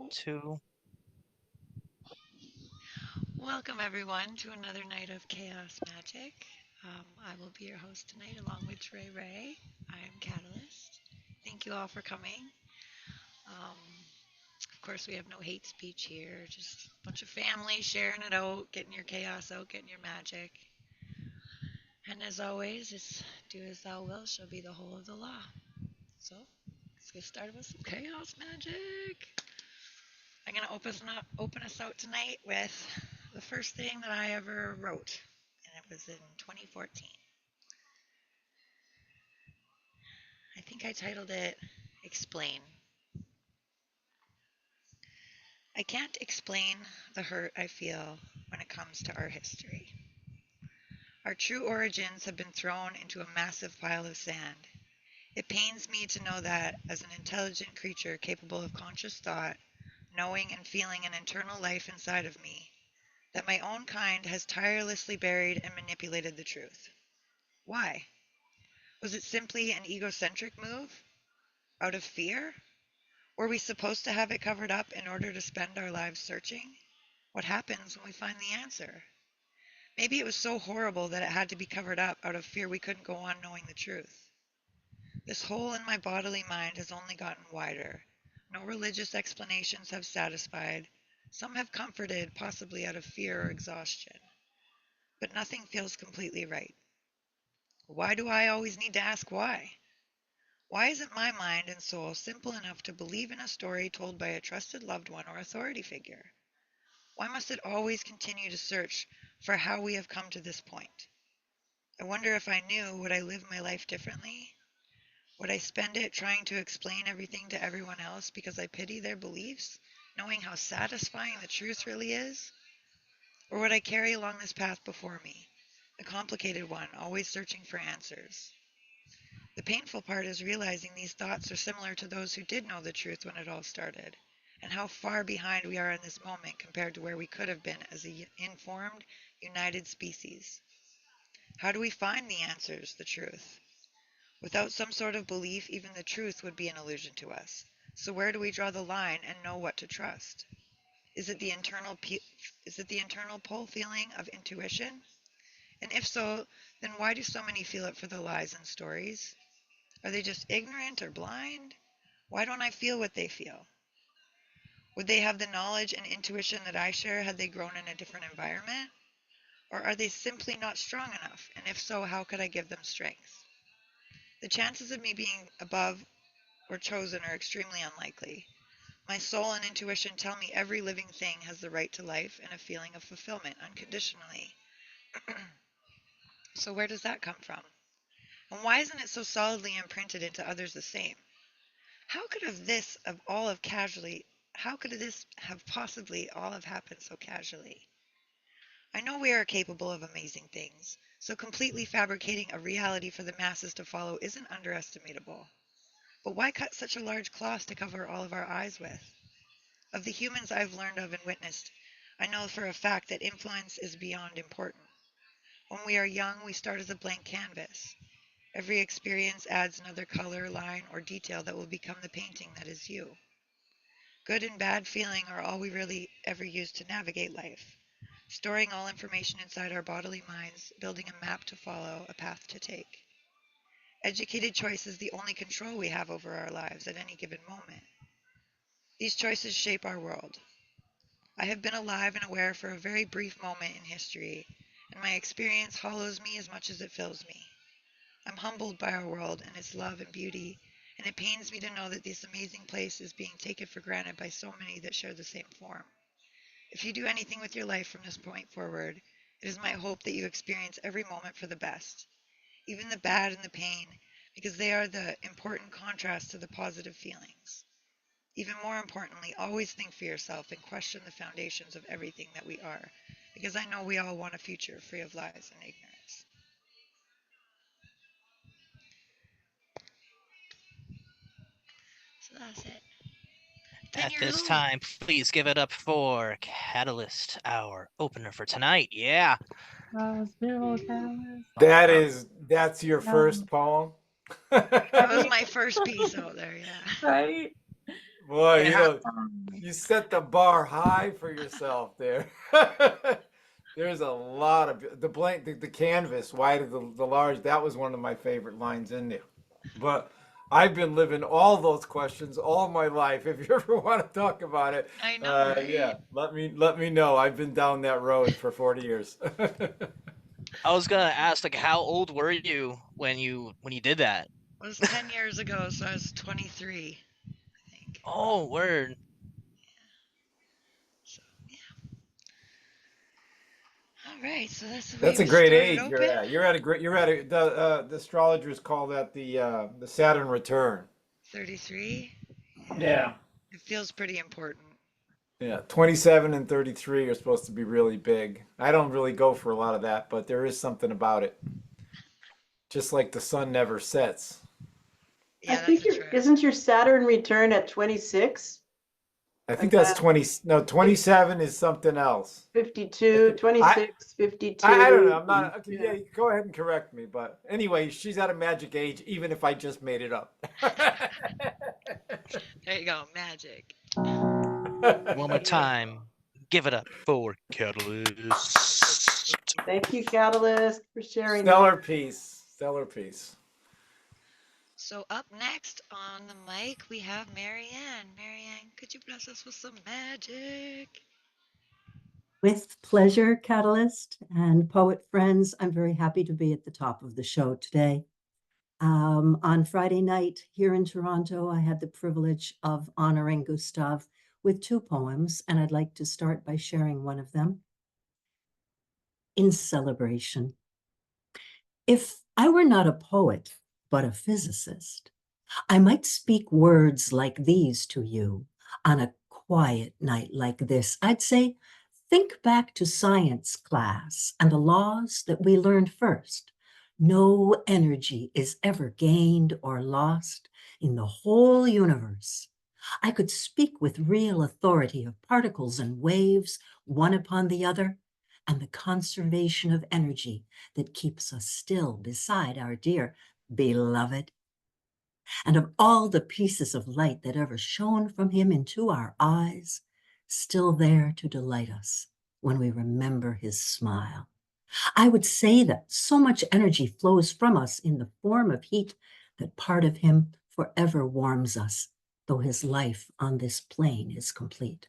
2. Welcome, everyone, to another night of Chaos Magic. I will be your host tonight along with Dre Ray. I am KataLyst. Thank you all for coming. Um, of course, we have no hate speech here, just a bunch of family sharing it out, getting your chaos out, getting your magic. And as always, it's do as thou wilt shall be the whole of the law. So, let's get started with some chaos magic. I'm going to open us out tonight with the first thing that I ever wrote, and it was in 2014. I think I titled it Explain. I can't explain the hurt I feel when it comes to our history. Our true origins have been thrown into a massive pile of sand. It pains me to know that, as an intelligent creature capable of conscious thought, knowing and feeling an internal life inside of me, that my own kind has tirelessly buried and manipulated the truth. Why? Was it simply an egocentric move? Out of fear? Were we supposed to have it covered up in order to spend our lives searching? What happens when we find the answer? Maybe it was so horrible that it had to be covered up out of fear we couldn't go on knowing the truth. This hole in my bodily mind has only gotten wider. No religious explanations have satisfied. Some have comforted, possibly out of fear or exhaustion. But nothing feels completely right. Why do I always need to ask why? Why isn't my mind and soul simple enough to believe in a story told by a trusted loved one or authority figure? Why must it always continue to search for how we have come to this point? I wonder if I knew, would I live my life differently? Would I spend it trying to explain everything to everyone else because I pity their beliefs, knowing how satisfying the truth really is? Or would I carry along this path before me, the complicated one, always searching for answers? The painful part is realizing these thoughts are similar to those who did know the truth when it all started, and how far behind we are in this moment compared to where we could have been as an informed, united species. How do we find the answers, the truth? Without some sort of belief, even the truth would be an illusion to us. So where do we draw the line and know what to trust? Is it the internal pull feeling of intuition? And if so, then why do so many feel it for the lies and stories? Are they just ignorant or blind? Why don't I feel what they feel? Would they have the knowledge and intuition that I share had they grown in a different environment? Or are they simply not strong enough? And if so, how could I give them strength? The chances of me being above or chosen are extremely unlikely. My soul and intuition tell me every living thing has the right to life and a feeling of fulfillment unconditionally. So where does that come from? And why isn't it so solidly imprinted into others the same? How could have this of all have casually how could this have possibly all have happened so casually? I know we are capable of amazing things, so completely fabricating a reality for the masses to follow isn't underestimatable. But why cut such a large cloth to cover all of our eyes with? Of the humans I've learned of and witnessed, I know for a fact that influence is beyond important. When we are young, we start as a blank canvas. Every experience adds another color, line, or detail that will become the painting that is you. Good and bad feeling are all we really ever use to navigate life, storing all information inside our bodily minds, building a map to follow, a path to take. Educated choice is the only control we have over our lives at any given moment. These choices shape our world. I have been alive and aware for a very brief moment in history, and my experience hollows me as much as it fills me. I'm humbled by our world and its love and beauty, and it pains me to know that this amazing place is being taken for granted by so many that share the same form. If you do anything with your life from this point forward, it is my hope that you experience every moment for the best, even the bad and the pain, because they are the important contrast to the positive feelings. Even more importantly, always think for yourself and question the foundations of everything that we are, because I know we all want a future free of lies and ignorance. So that's it. 10 At years this old. time, please give it up for KataLyst, our opener for tonight. Yeah. It's beautiful, KataLyst. That's your Um, first poem. That was right? my first piece out there, yeah. Right? Boy, And you know, you set the bar high for yourself there. There's a lot of the canvas, wide of the large. That was one of my favorite lines in there. But I've been living all those questions all my life. If you ever want to talk about it, I know, right? yeah, let me know. I've been down that road for 40 years. I was gonna ask, like, how old were you when you did that? It was 10 years ago, so I was 23, I think. Oh, word. So, yeah. All right, so that's the way That's a we great started age open. you're at a the astrologers call that the Saturn return. 33. Yeah. It feels pretty important. Yeah, 27 and 33 are supposed to be really big. I don't really go for a lot of that, but there is something about it. Just like the sun never sets. Yeah, I that's think a trip. isn't your Saturn return at 26? I think Like that's 20. No, 27 is something else. 52, I 26, I don't know. 52. I'm not okay. Yeah. Yeah, go ahead and correct me. But anyway, she's at a magic age, even if I just made it up. There you go, magic. One more time. Give it up for KataLyst. Thank you, KataLyst, for sharing that. Stellar piece. Stellar piece. So up next on the mic, we have Marianne. Marianne, could you bless us with some magic? With pleasure, KataLyst and poet friends. I'm very happy to be at the top of the show today. On Friday night here in Toronto, I had the privilege of honoring Gustav with 2 poems, and I'd like to start by sharing one of them. In Celebration. If I were not a poet, but a physicist, I might speak words like these to you on a quiet night like this. I'd say, think back to science class and the laws that we learned first. No energy is ever gained or lost in the whole universe. I could speak with real authority of particles and waves, one upon the other, and the conservation of energy that keeps us still beside our dear beloved, and of all the pieces of light that ever shone from him into our eyes, still there to delight us when we remember his smile. I would say that so much energy flows from us in the form of heat that part of him forever warms us, though his life on this plane is complete.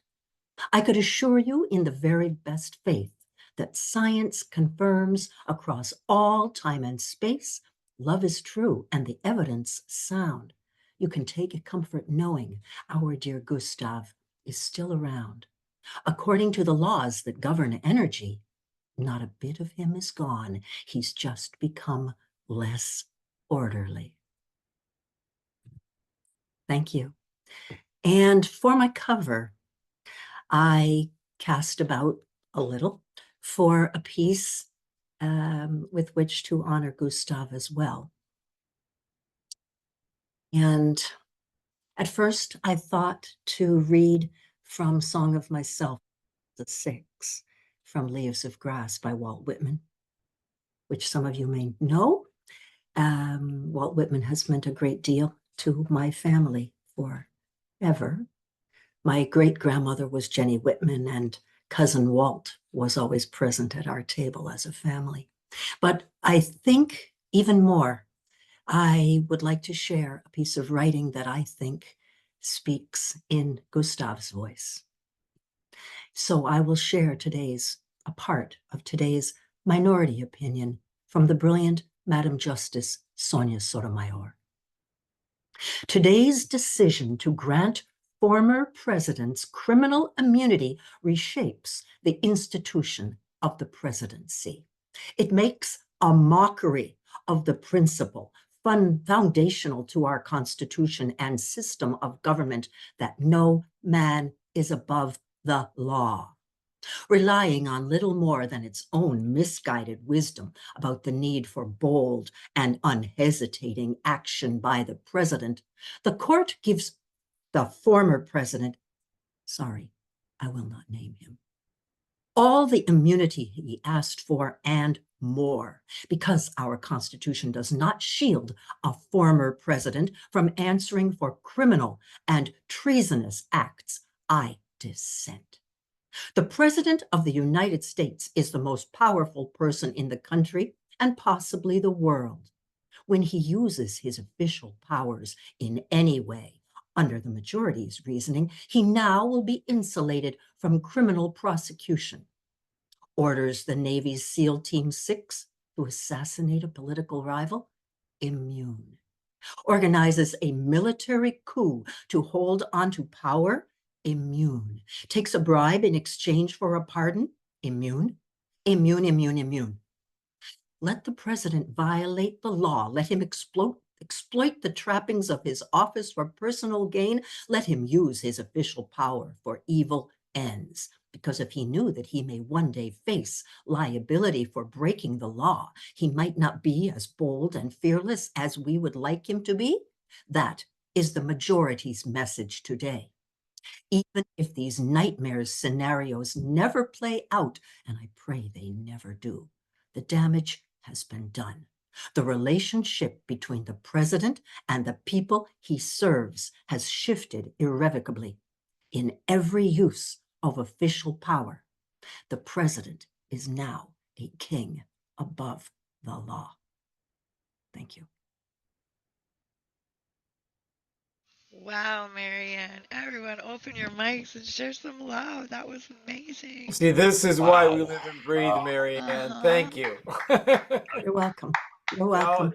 I could assure you in the very best faith that science confirms across all time and space, love is true and the evidence sound. You can take a comfort knowing our dear Gustav is still around. According to the laws that govern energy, not a bit of him is gone. He's just become less orderly. Thank you. And for my cover, I cast about a little for a piece with which to honor Gustav as well. And at first, I thought to read from Song of Myself, the 6, from Leaves of Grass by Walt Whitman, which some of you may know. Walt Whitman has meant a great deal to my family forever. My great-grandmother was Jenny Whitman, and cousin Walt was always present at our table as a family. But I think even more, I would like to share a piece of writing that I think speaks in Gustav's voice. So I will share a part of today's minority opinion from the brilliant Madam Justice Sonia Sotomayor. Today's decision to grant former presidents criminal immunity reshapes the institution of the presidency. It makes a mockery of the principle foundational to our Constitution and system of government that no man is above the law. Relying on little more than its own misguided wisdom about the need for bold and unhesitating action by the president, the court gives the former president, sorry, I will not name him, all the immunity he asked for and more, because our Constitution does not shield a former president from answering for criminal and treasonous acts. I dissent. The President of the United States is the most powerful person in the country and possibly the world. When he uses his official powers in any way, under the majority's reasoning, he now will be insulated from criminal prosecution. Orders the Navy's SEAL Team 6 to assassinate a political rival? Immune. Organizes a military coup to hold onto power? Immune. Takes a bribe in exchange for a pardon? Immune. Immune, immune, immune. Let the president violate the law. Let him exploit the trappings of his office for personal gain. Let him use his official power for evil ends. Because if he knew that he may one day face liability for breaking the law, he might not be as bold and fearless as we would like him to be. That is the majority's message today. Even if these nightmare scenarios never play out, and I pray they never do, the damage has been done. The relationship between the president and the people he serves has shifted irrevocably. In every use of official power, the president is now a king above the law. Thank you. Wow, Marianne. Everyone open your mics and share some love. That was amazing. See, this is why we Wow. live and breathe, Marianne. Uh-huh. Thank you. You're welcome. You're No, welcome.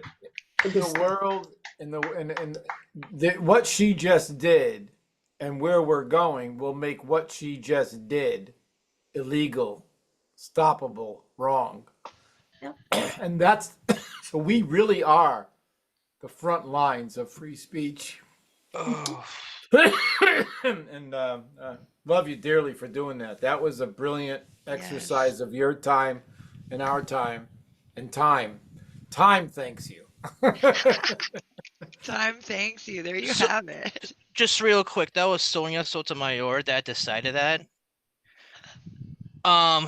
Good to the see you. world and what she just did and where we're going will make what she just did illegal, stoppable, wrong. Yep. And that's so we really are the front lines of free speech. Oh. And love you dearly for doing that. That was a brilliant exercise of your time and our time and time. Time thanks you. Time thanks you. There you So- have it. Just real quick, that was Sonia Sotomayor that decided that. Um,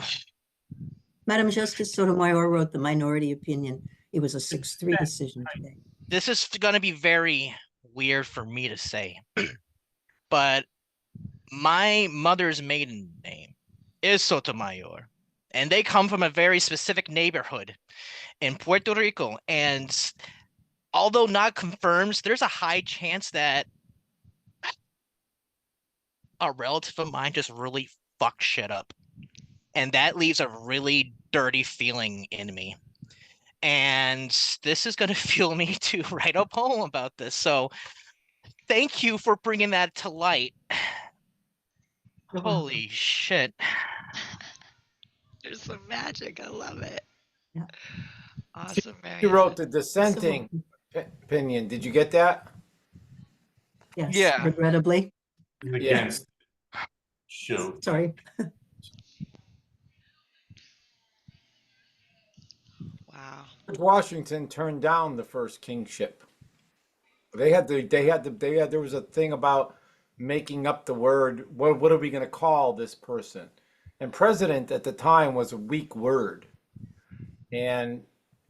Madam Justice Sotomayor wrote the minority opinion. It was a 6-3 decision today. this is gonna be very weird for me to say, but my mother's maiden name is Sotomayor, and they come from a very specific neighborhood in Puerto Rico. And although not confirmed, there's a high chance that a relative of mine just really fucked shit up. And that leaves a really dirty feeling in me. And this is going to fuel me to write a poem about this. So thank you for bringing that to light. You're Holy welcome. shit. There's some magic. I love it. Yeah. Awesome, You Marianne. wrote the dissenting opinion. Did you get that? Yes, Yeah. regrettably. Against. Shoot. Sorry. Wow. George Washington turned down the first kingship. There was a thing about making up the word. What are we going to call this person? And president at the time was a weak word. And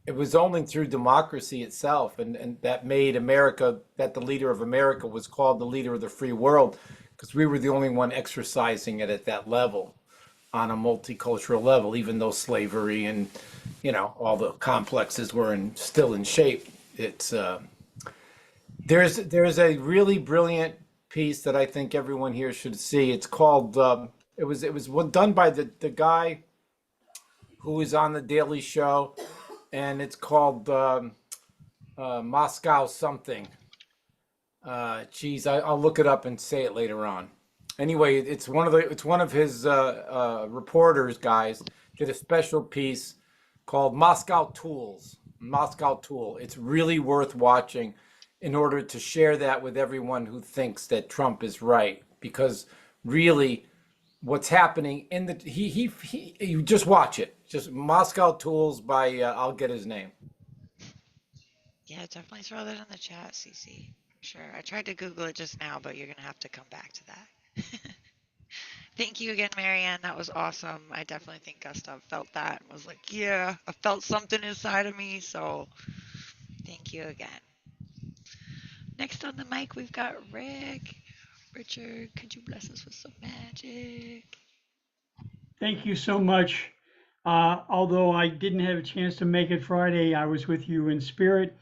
it was only through democracy itself and that made America, that the leader of America was called the leader of the free world, because we were the only one exercising it at that level, on a multicultural level, even though slavery and, all the complexes were still in shape. It's there's a really brilliant piece that I think everyone here should see. It's called it was done by the guy who is on the Daily Show, and it's called Moscow something. I'll look it up and say it later on. Anyway, it's one of his reporters guys did a special piece called Moscow Tools. Moscow Tool. It's really worth watching in order to share that with everyone who thinks that Trump is right, because really what's happening you just watch it. Just Moscow Tools by I'll get his name. Yeah, definitely throw that in the chat, Cece. Sure. I tried to Google it just now, but you're going to have to come back to that. Thank you again, Marianne. That was awesome. I definitely think Gustav felt that and was like, yeah, I felt something inside of me. So thank you again. Next on the mic, we've got Rick. Richard, could you bless us with some magic? Thank you so much. Although I didn't have a chance to make it Friday, I was with you in spirit.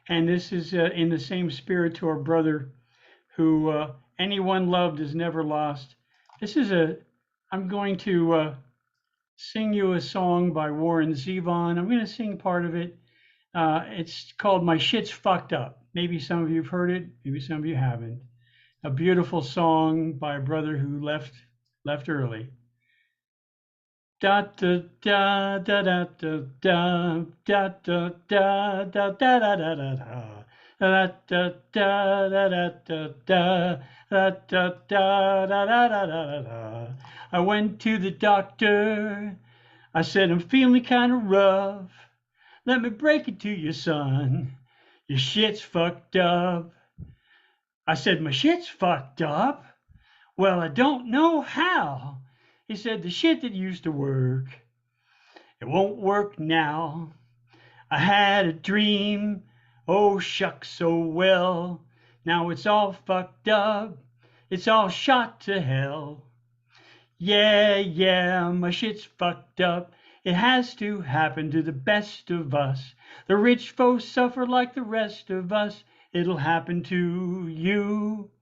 And this is in the same spirit to our brother who anyone loved is never lost. I'm going to sing you a song by Warren Zevon. I'm going to sing part of it. It's called My Shit's Fucked Up. Maybe some of you have heard it, maybe some of you haven't. A beautiful song by a brother who left early. Da da da da da da da da da da da da da da da da. Da da da da da da da da da da da da da da. I went to the doctor. I said I'm feeling kind of rough. Let me break it to you, son. Your shit's fucked up. I said my shit's fucked up. Well, I don't know how. He said the shit that used to work, it won't work now. I had a dream, oh shucks, so well. Now it's all fucked up, it's all shot to hell. Yeah, my shit's fucked up. It has to happen to the best of us. The rich folks suffer like the rest of us. It'll happen to you.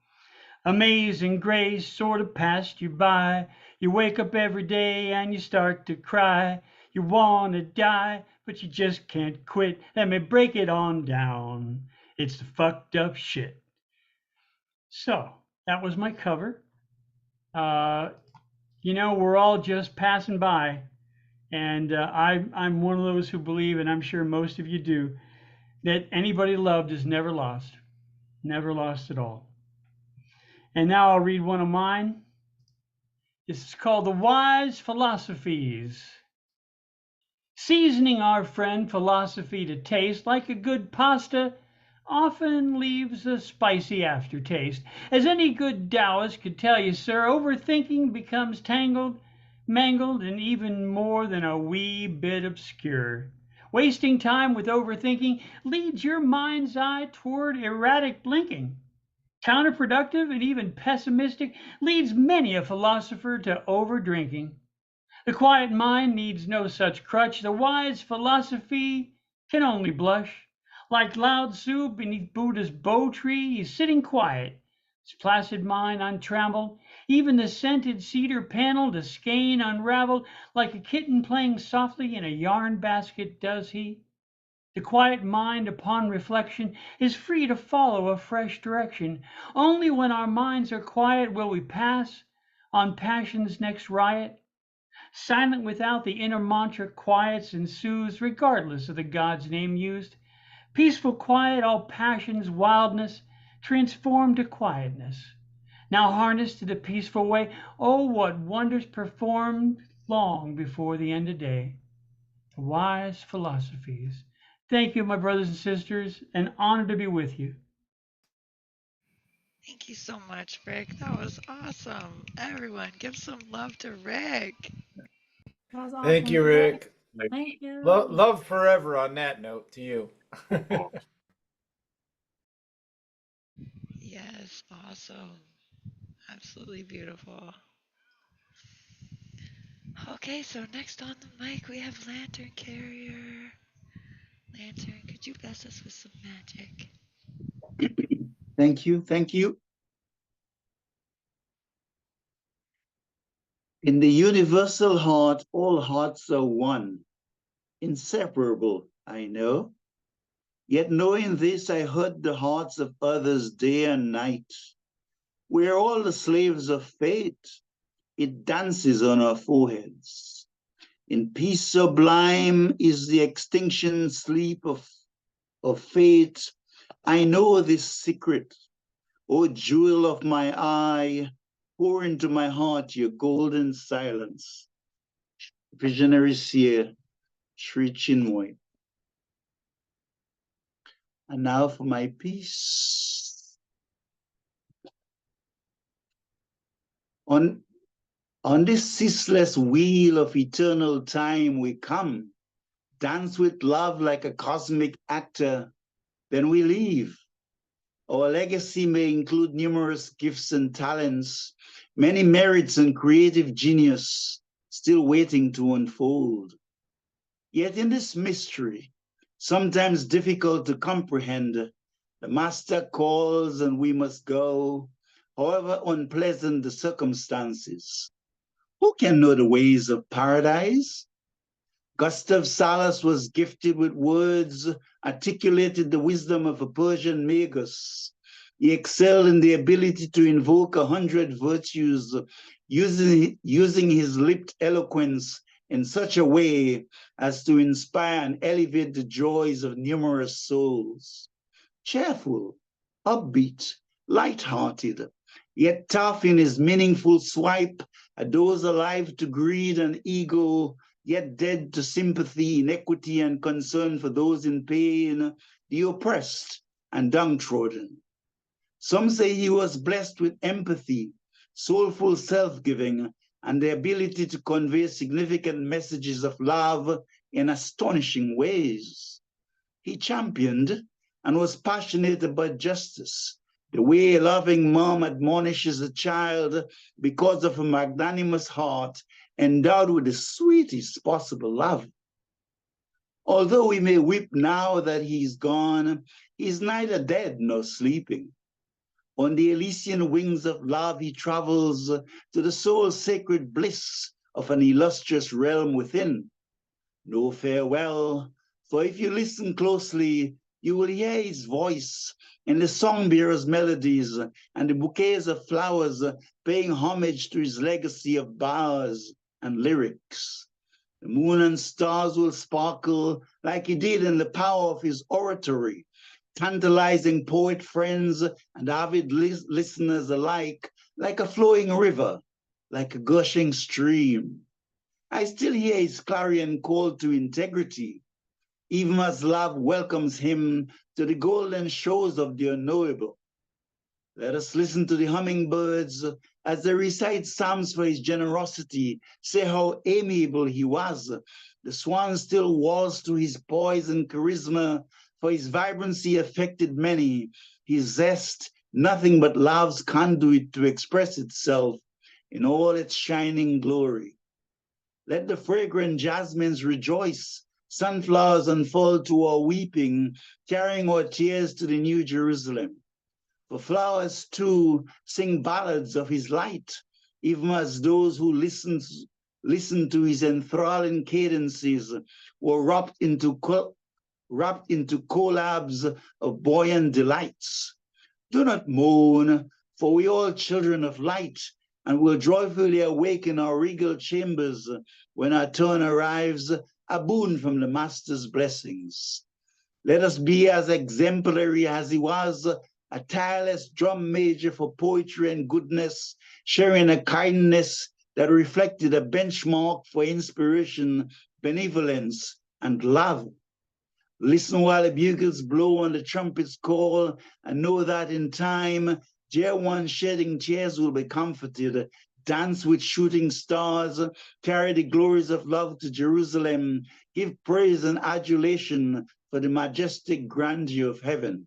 Amazing grace sort of passed you by. You wake up every day and you start to cry. You want to die, but you just can't quit. Let me break it on down. It's the fucked up shit. So, that was my cover. We're all just passing by. And I'm one of those who believe, and I'm sure most of you do, that anybody loved is never lost. Never lost at all. And now I'll read one of mine. This is called The Wise Philosophies. Seasoning our friend philosophy to taste like a good pasta often leaves a spicy aftertaste. As any good Taoist could tell you, sir, overthinking becomes tangled, mangled, and even more than a wee bit obscure. Wasting time with overthinking leads your mind's eye toward erratic blinking. Counterproductive and even pessimistic leads many a philosopher to overdrinking. The quiet mind needs no such crutch. The wise philosophy can only blush. Like Lao Tzu beneath Buddha's bow tree, he's sitting quiet, his placid mind untrammeled. Even the scented cedar paneled, a skein unraveled, like a kitten playing softly in a yarn basket does he. The quiet mind upon reflection is free to follow a fresh direction. Only when our minds are quiet will we pass on passion's next riot. Silent without, the inner mantra quiets and soothes regardless of the God's name used. Peaceful quiet, all passion's wildness transformed to quietness. Now harnessed to the peaceful way, oh, what wonders performed long before the end of day. The wise philosophies. Thank you, my brothers and sisters. An honor to be with you. Thank you so much, Rick. That was awesome. Everyone, give some love to Rick. That was awesome. Thank you, Rick. Thank you. Love forever on that note to you. Yes, awesome. Absolutely beautiful. Okay, so next on the mic we have Lantern Carrier. Lantern, could you bless us with some magic? Thank you, thank you. In the universal heart, all hearts are one, inseparable, I know. Yet knowing this, I hurt the hearts of others day and night. We are all the slaves of fate. It dances on our foreheads. In peace sublime is the extinction sleep of fate. I know this secret. O jewel of my eye, pour into my heart your golden silence. Visionary seer, Sri Chinmoy. And now for my piece. On On this ceaseless wheel of eternal time we come, dance with love like a cosmic actor, then we leave. Our legacy may include numerous gifts and talents, many merits and creative genius still waiting to unfold. Yet in this mystery, sometimes difficult to comprehend, the master calls and we must go, however unpleasant the circumstances. Who can know the ways of paradise? Gustav Salas was gifted with words, articulated the wisdom of a Persian magus. He excelled in the ability to invoke 100 virtues, using his lipped eloquence in such a way as to inspire and elevate the joys of numerous souls. Cheerful, upbeat, light-hearted, yet tough in his meaningful swipe at those alive to greed and ego, yet dead to sympathy, inequity, and concern for those in pain, the oppressed and downtrodden. Some say he was blessed with empathy, soulful self-giving, and the ability to convey significant messages of love in astonishing ways. He championed and was passionate about justice, the way a loving mom admonishes a child because of a magnanimous heart endowed with the sweetest possible love. Although we may weep now that he's gone, he's neither dead nor sleeping. On the Elysian wings of love, he travels to the soul's sacred bliss of an illustrious realm within. No farewell, for if you listen closely, you will hear his voice in the songbearer's melodies and the bouquets of flowers paying homage to his legacy of bars and lyrics. The moon and stars will sparkle like he did in the power of his oratory, tantalizing poet friends and avid listeners alike like a flowing river, like a gushing stream. I still hear his clarion call to integrity, even as love welcomes him to the golden shores of the unknowable. Let us listen to the hummingbirds as they recite psalms for his generosity, say how amiable he was. The swan still waltz to his poise and charisma, for his vibrancy affected many. His zest, nothing but love's conduit to express itself in all its shining glory. Let the fragrant jasmines rejoice, sunflowers unfold to our weeping, carrying our tears to the New Jerusalem. For flowers too sing ballads of his light, even as those who listen to his enthralling cadences were wrapped into collabs of buoyant delights. Do not mourn, for we all children of light, and will joyfully awaken our regal chambers when our turn arrives, a boon from the Master's blessings. Let us be as exemplary as he was, a tireless drum major for poetry and goodness, sharing a kindness that reflected a benchmark for inspiration, benevolence, and love. Listen while the bugles blow and the trumpets call, and know that in time, dear ones shedding tears will be comforted. Dance with shooting stars, carry the glories of love to Jerusalem, give praise and adulation for the majestic grandeur of heaven.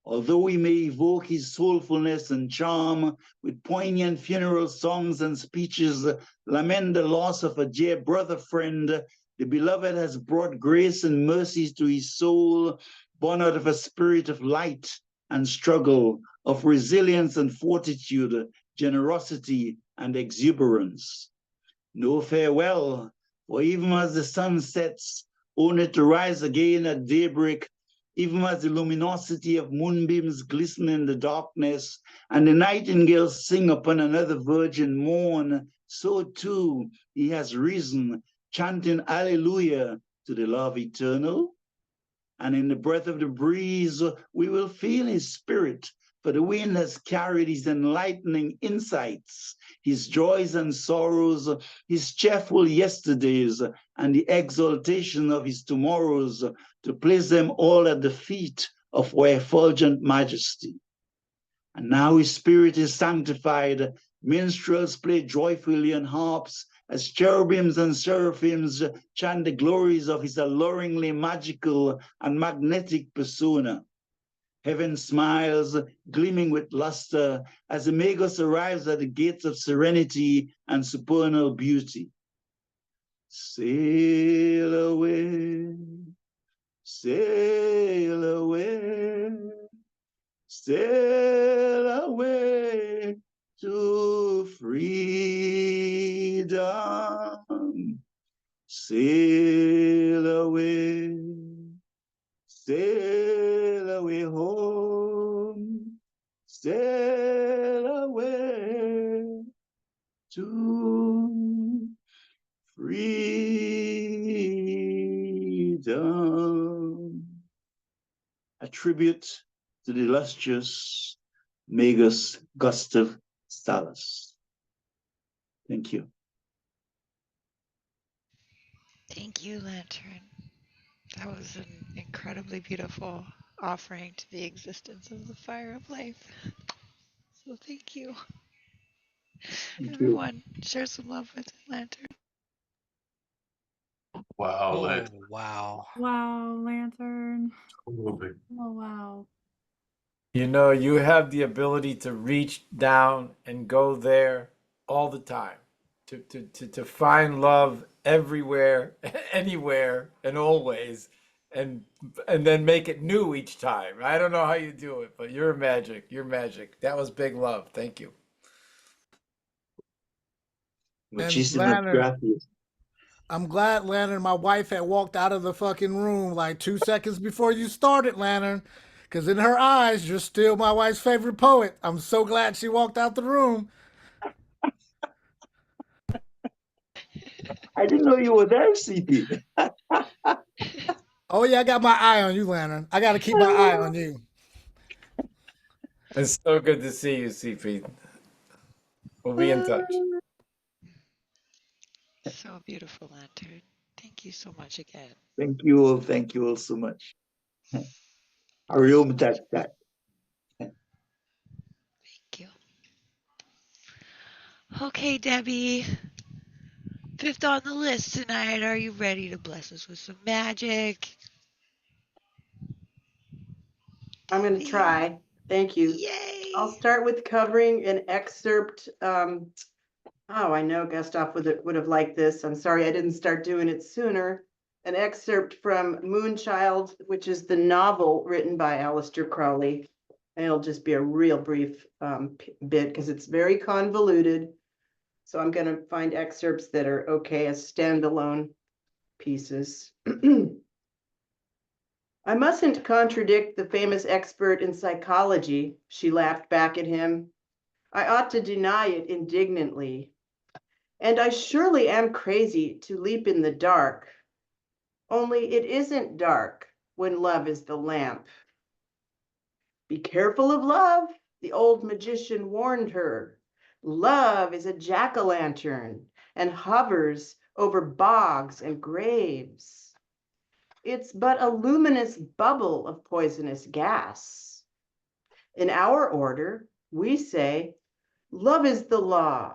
Although we may evoke his soulfulness and charm with poignant funeral songs and speeches, lament the loss of a dear brother friend, the beloved has brought grace and mercies to his soul, born out of a spirit of light and struggle, of resilience and fortitude, generosity and exuberance. No farewell, for even as the sun sets, only to rise again at daybreak, even as the luminosity of moonbeams glisten in the darkness, and the nightingales sing upon another virgin morn, so too he has risen, chanting Alleluia to the love eternal. And in the breath of the breeze, we will feel his spirit, for the wind has carried his enlightening insights, his joys and sorrows, his cheerful yesterdays, and the exaltation of his tomorrows, to place them all at the feet of our effulgent majesty. And now his spirit is sanctified Minstrels play joyfully on harps as cherubims and seraphims chant the glories of his alluringly magical and magnetic persona. Heaven smiles, gleaming with luster, as the Magos arrives at the gates of serenity and supernal beauty. Sail away, sail away, sail away to freedom. Sail away home, sail away to freedom. A tribute to the illustrious Magus Gustav Stalos. Thank you. Thank you, Lantern. That was an incredibly beautiful offering to the existence of the fire of life. So thank you. Everyone, share some love with Lantern. Wow, Oh, that wow. Wow, Lantern. moving. Oh, wow. You know, you have the ability to reach down and go there all the time, to find love everywhere, anywhere, and always, and then make it new each time. I don't know how you do it, but you're magic. You're magic. That was big love. Thank you. Muchísimas gracias. I'm glad, Lantern, my wife had walked out of the fucking room like 2 seconds before you started, Lantern. Because in her eyes, you're still my wife's favorite poet. I'm so glad she walked out the room. I didn't know you were there, CP. Oh, yeah, I got my eye on you, Lantern. I got to keep my eye on you. It's so good to see you, CP. We'll be in touch. So beautiful, Lantern. Thank you so much again. Thank you all. Thank you all so much. Ariom Tefft. Thank you. Okay, Debbie. Fifth on the list tonight. Are you ready to bless us with some magic? I'm going to try. Thank you. Yay! I'll start with covering an excerpt. I know Gustav would have liked this. I'm sorry I didn't start doing it sooner. An excerpt from Moonchild, which is the novel written by Aleister Crowley. And it'll just be a real brief bit because it's very convoluted. So I'm going to find excerpts that are okay as standalone pieces. I mustn't contradict the famous expert in psychology, she laughed back at him. I ought to deny it indignantly. And I surely am crazy to leap in the dark. Only it isn't dark when love is the lamp. Be careful of love, the old magician warned her. Love is a jack-o'-lantern and hovers over bogs and graves. It's but a luminous bubble of poisonous gas. In our order, we say, love is the law,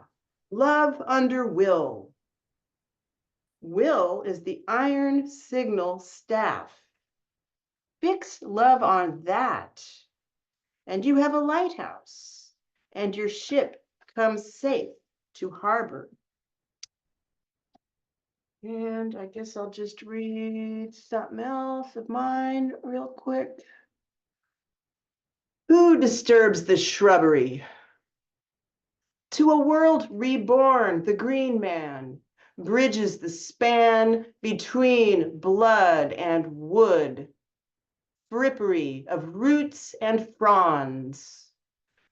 love under will. Will is the iron signal staff. Fix love on that, and you have a lighthouse, and your ship comes safe to harbor. And I guess I'll just read something else of mine real quick. Who disturbs the shrubbery? To a world reborn, the green man bridges the span between blood and wood, frippery of roots and fronds,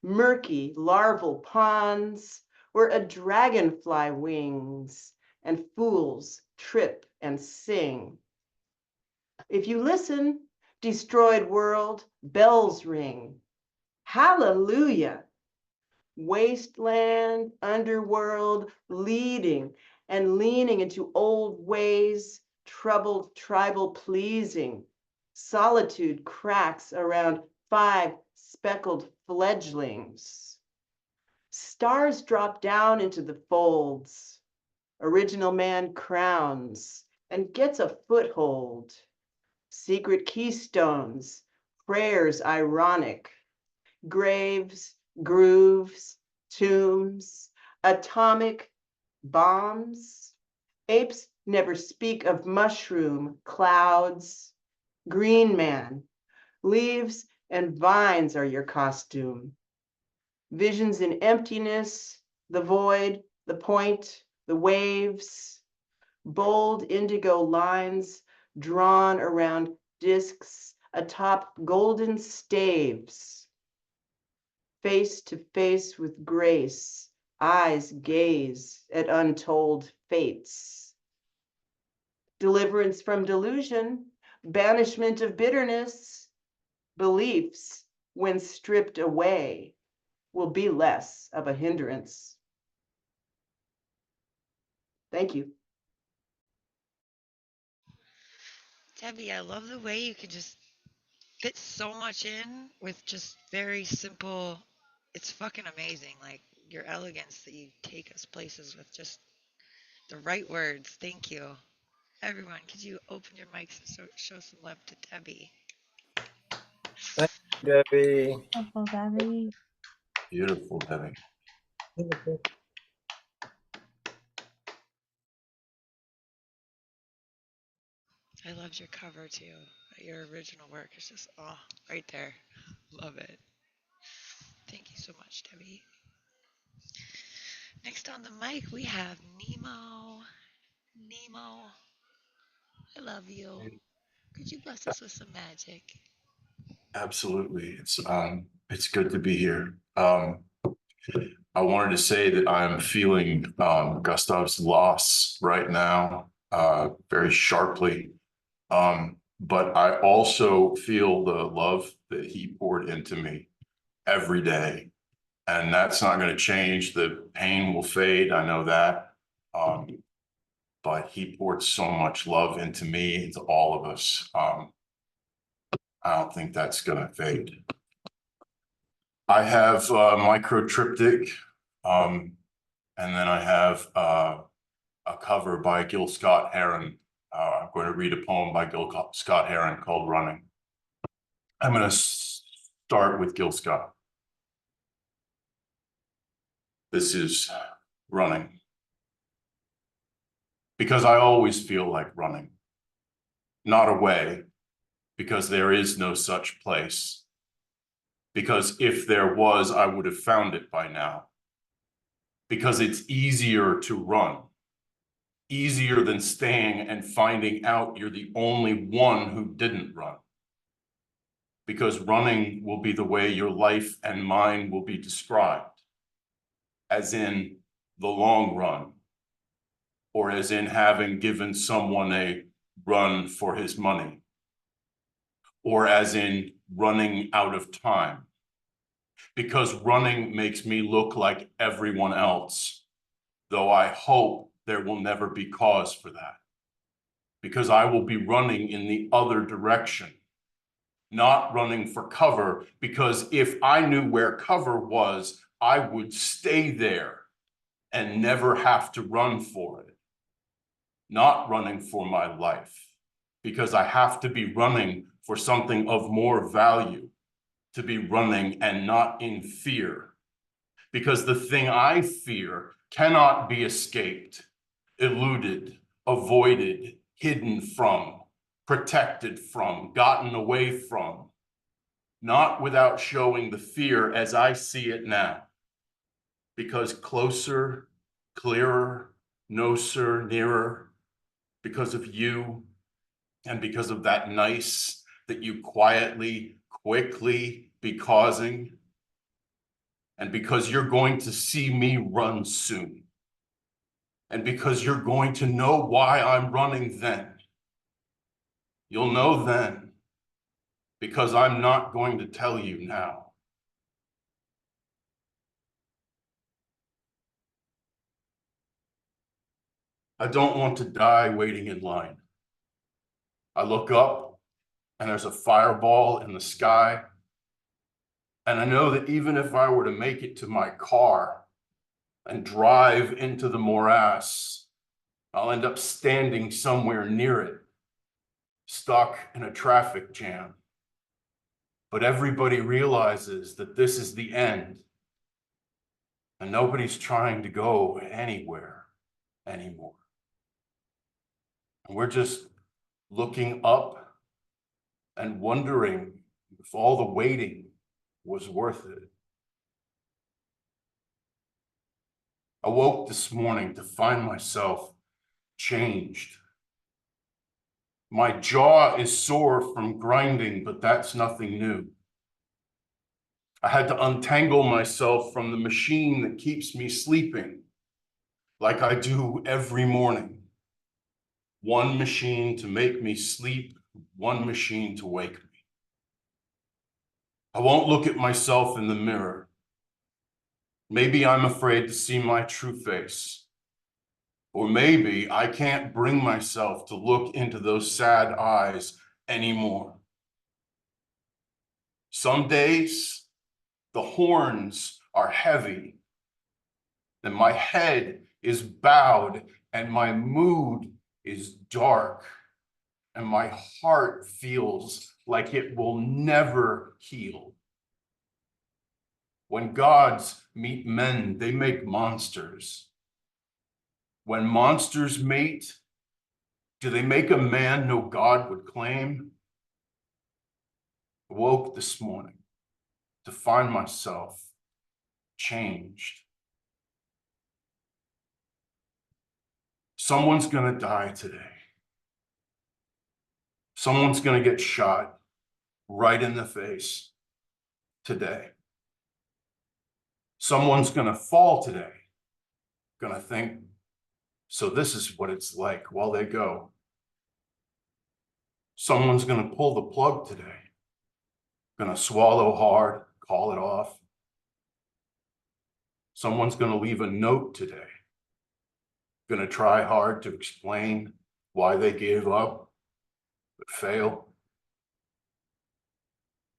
murky larval ponds where a dragonfly wings and fools trip and sing. If you listen, destroyed world, bells ring. Hallelujah! Wasteland, underworld, leading and leaning into old ways, troubled tribal pleasing. Solitude cracks around 5 speckled fledglings. Stars drop down into the folds. Original man crowns and gets a foothold. Secret keystones, prayers ironic, graves, grooves, tombs, atomic bombs. Apes never speak of mushroom, clouds, green man. Leaves and vines are your costume. Visions in emptiness, the void, the point, the waves, bold indigo lines drawn around discs atop golden staves. Face to face with grace, eyes gaze at untold fates. Deliverance from delusion, banishment of bitterness, beliefs, when stripped away, will be less of a hindrance. Thank you. Debbie, I love the way you can just fit so much in with just very simple. It's fucking amazing. Like your elegance that you take us places with just the right words. Thank you. Everyone, could you open your mics and show some love to Debbie? Thank you, Debbie. Beautiful, Debbie. Beautiful, Debbie. I loved your cover too. Your original work is just, oh, right there. Love it. Thank you so much, Debbie. Next on the mic, we have Nemo. Nemo, I love you. Could you bless us with some magic? Absolutely. It's good to be here. I wanted to say that I'm feeling Gustav's loss right now, very sharply. But I also feel the love that he poured into me every day. And that's not going to change. The pain will fade. I know that. But he poured so much love into me, into all of us. I don't think that's going to fade. I have a micro triptych, and then I have a cover by Gil Scott Heron. I'm going to read a poem by Gil Scott Heron called Running. I'm going to start with Gil Scott. This is Running. Because I always feel like running. Not away, because there is no such place. Because if there was, I would have found it by now. Because it's easier to run. Easier than staying and finding out you're the only one who didn't run. Because running will be the way your life and mine will be described, as in the long run, or as in having given someone a run for his money, or as in running out of time. Because running makes me look like everyone else, though I hope there will never be cause for that. Because I will be running in the other direction, not running for cover, because if I knew where cover was, I would stay there and never have to run for it. Not running for my life, because I have to be running for something of more value, to be running and not in fear. Because the thing I fear cannot be escaped, eluded, avoided, hidden from, protected from, gotten away from, not without showing the fear as I see it now. Because closer, clearer, noser, nearer, because of you, and because of that nice that you quietly, quickly be causing, and because you're going to see me run soon, and because you're going to know why I'm running then. You'll know then, because I'm not going to tell you now. I don't want to die waiting in line. I look up and there's a fireball in the sky. And I know that even if I were to make it to my car, and drive into the morass, I'll end up standing somewhere near it, stuck in a traffic jam. But everybody realizes that this is the end, and nobody's trying to go anywhere anymore. And we're just looking up and wondering if all the waiting was worth it. I woke this morning to find myself changed. My jaw is sore from grinding, but that's nothing new. I had to untangle myself from the machine that keeps me sleeping, like I do every morning. One machine to make me sleep, one machine to wake me. I won't look at myself in the mirror. Maybe I'm afraid to see my true face. Or maybe I can't bring myself to look into those sad eyes anymore. Some days, the horns are heavy, and my head is bowed, and my mood is dark, and my heart feels like it will never heal. When gods meet men, they make monsters. When monsters mate, do they make a man no God would claim? I woke this morning to find myself changed. Someone's gonna die today. Someone's gonna get shot right in the face today. Someone's gonna fall today, gonna think, so this is what it's like while they go. Someone's gonna pull the plug today, gonna swallow hard, call it off. Someone's gonna leave a note today, gonna try hard to explain why they gave up, but fail.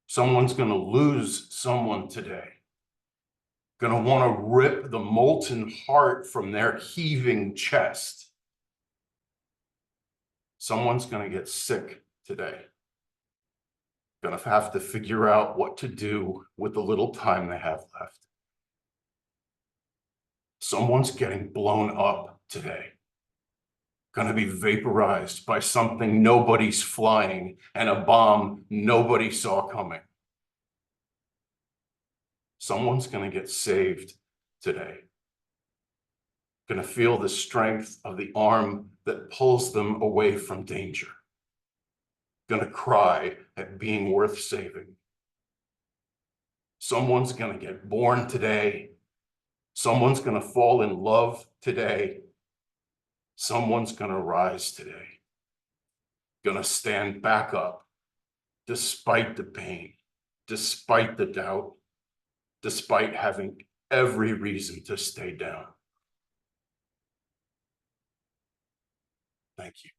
Someone's gonna lose someone today, gonna wanna rip the molten heart from their heaving chest. Someone's gonna get sick today, gonna have to figure out what to do with the little time they have left. Someone's getting blown up today, gonna be vaporized by something nobody's flying and a bomb nobody saw coming. Someone's gonna get saved today, gonna feel the strength of the arm that pulls them away from danger, gonna cry at being worth saving. Someone's gonna get born today. Someone's gonna fall in love today. Someone's gonna rise today, gonna stand back up despite the pain, despite the doubt, despite having every reason to stay down. Thank you.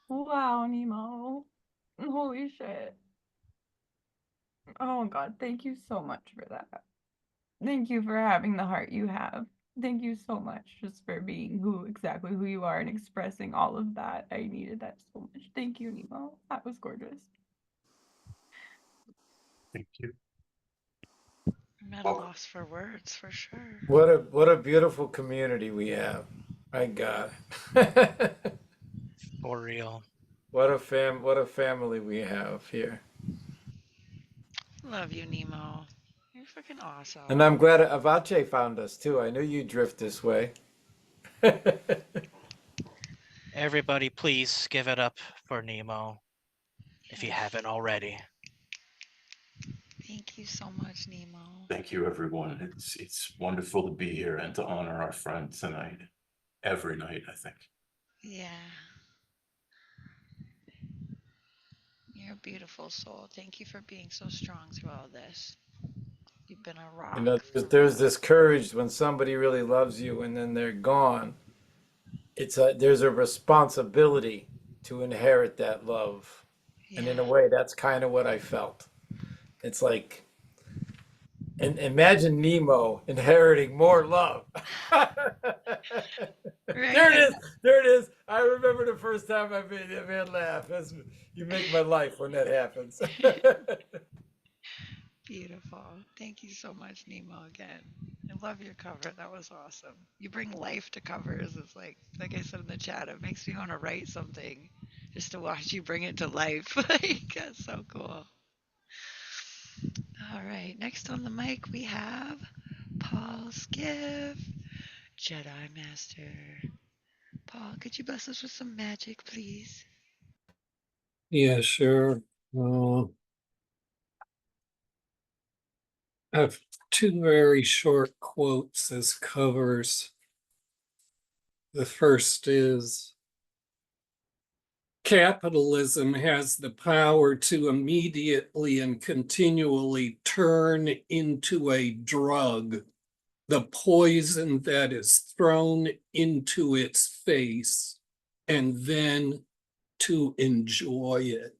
Wow, Nemo. Holy shit. Oh God, thank you so much for that. Thank you for having the heart you have. Thank you so much just for being exactly who you are and expressing all of that. I needed that so much. Thank you, Nemo. That was gorgeous. Thank you. I'm at a loss for words, for sure. What a beautiful community we have. My God. For real. What a family we have here. Love you, Nemo. You're freaking awesome. And I'm glad Avacha found us too. I knew you'd drift this way. Everybody, please give it up for Nemo if you haven't already. Thank you so much, Nemo. Thank you, everyone. It's wonderful to be here and to honor our friend tonight. Every night, I think. Yeah. You're a beautiful soul. Thank you for being so strong through all this. You've been a rock. You know, there's this courage when somebody really loves you and then they're gone. There's a responsibility to inherit that love. And in Yeah. a way, that's kind of what I felt. It's like, and imagine Nemo inheriting more love. There it Right. is. There it is. I remember the first time I made that man laugh. You make my life when that happens. Beautiful. Thank you so much, Nemo, again. I love your cover. That was awesome. You bring life to covers. It's like I said in the chat, it makes me want to write something just to watch you bring it to life. Like, that's so cool. All right, next on the mic we have Paul Skiff, Jedi Master. Paul, could you bless us with some magic, please? Yeah, sure. I have two very short quotes as covers. The first is, capitalism has the power to immediately and continually turn into a drug the poison that is thrown into its face and then to enjoy it.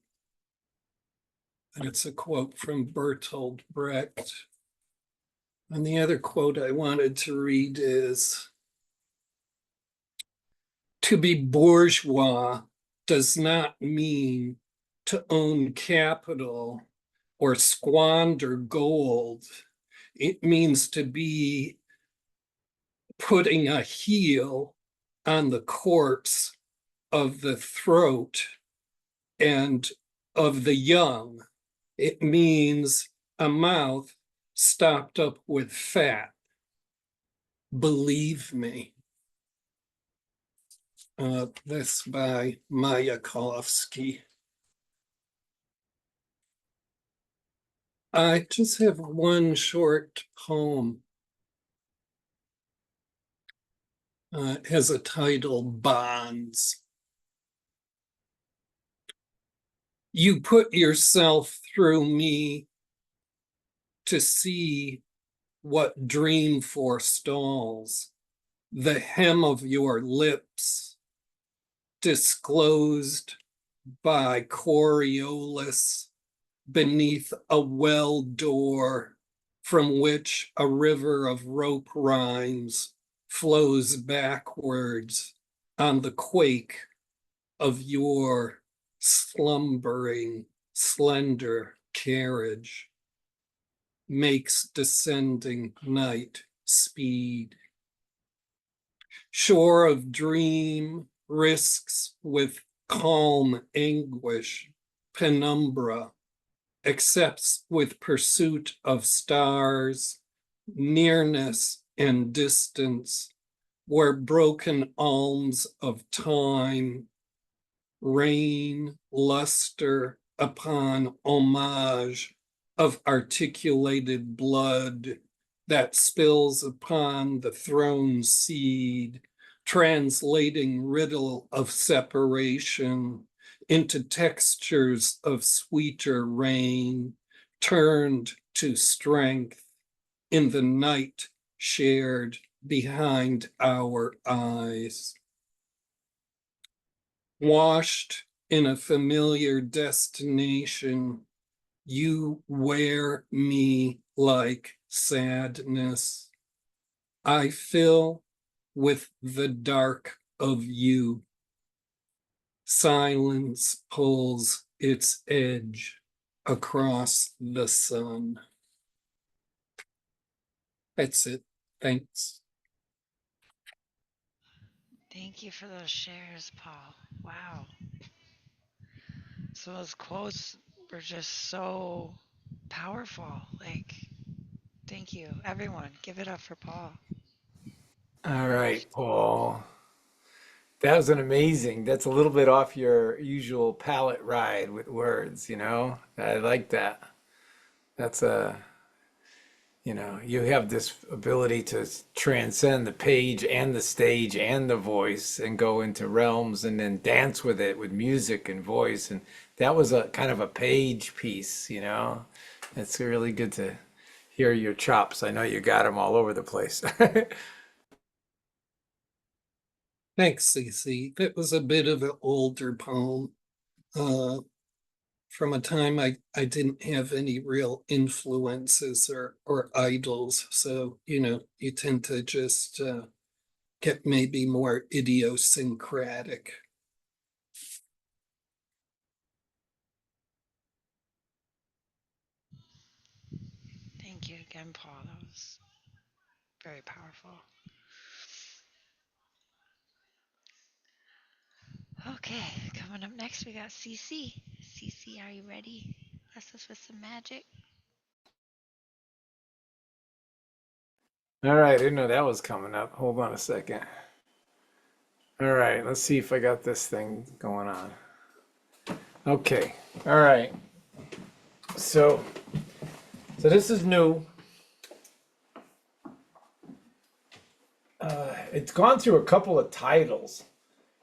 And it's a quote from Bertolt Brecht. And the other quote I wanted to read is, to be bourgeois does not mean to own capital or squander gold. It means to be putting a heel on the corpse of the throat and of the young. It means a mouth stopped up with fat. Believe me. This by Mayakovsky. I just have one short poem. It has a title, Bonds. You put yourself through me to see what dream forestalls. The hem of your lips, disclosed by Coriolis beneath a well door from which a river of rope rhymes flows backwards on the quake of your slumbering, slender carriage, makes descending night speed. Shore of dream risks with calm anguish, penumbra, accepts with pursuit of stars, nearness and distance, where broken alms of time rain luster upon homage of articulated blood that spills upon the throne seed, translating riddle of separation into textures of sweeter rain, turned to strength in the night shared behind our eyes. Washed in a familiar destination, you wear me like sadness. I fill with the dark of you. Silence pulls its edge across the sun. That's it. Thanks. Thank you for those shares, Paul. Wow. So those quotes were just so powerful. Like, thank you. Everyone, give it up for Paul. All right, Paul. That was an amazing. That's a little bit off your usual palette ride with words, you know? I like that. That's you have this ability to transcend the page and the stage and the voice and go into realms and then dance with it with music and voice. And that was a kind of a page piece, you know? It's really good to hear your chops. I know you got them all over the place. Thanks, Cece. It was a bit of an older poem. from a time I didn't have any real influences or idols. So, you tend to just get maybe more idiosyncratic. Thank you again, Paul. That was very powerful. Okay, coming up next, we got CC. CC, are you ready? Bless us with some magic. All right, I didn't know that was coming up. Hold on a second. All right, let's see if I got this thing going on. Okay, all right. So this is new. It's gone through a couple of titles.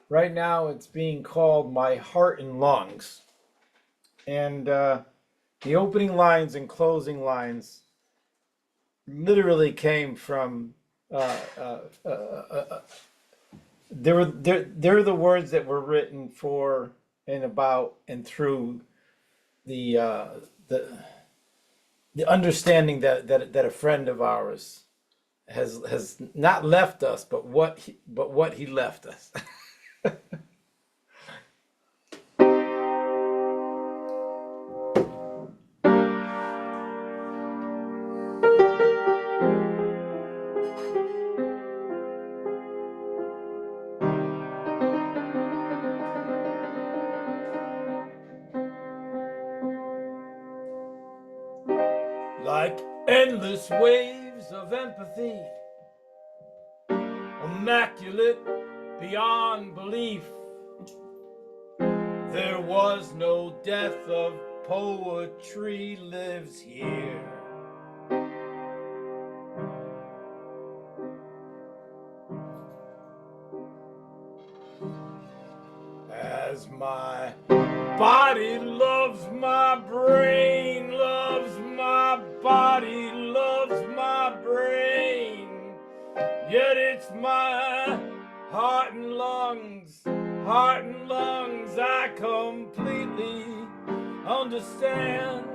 Right now, it's being called My Heart and Lungs. And the opening lines and closing lines literally came from they're the words that were written for and about and through the understanding that a friend of ours has not left us, but what he left us. Like endless waves of empathy, immaculate beyond belief, there was no death of poetry lives here. As my body loves my brain, loves my body, loves my brain. Yet it's my heart and lungs I completely understand.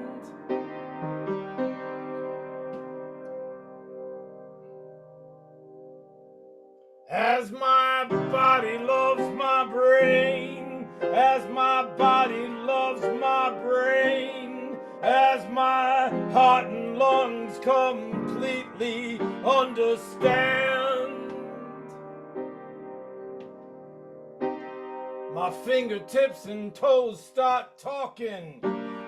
As my body loves my brain, as my body loves my brain, as my heart and lungs completely understand. My fingertips and toes start talking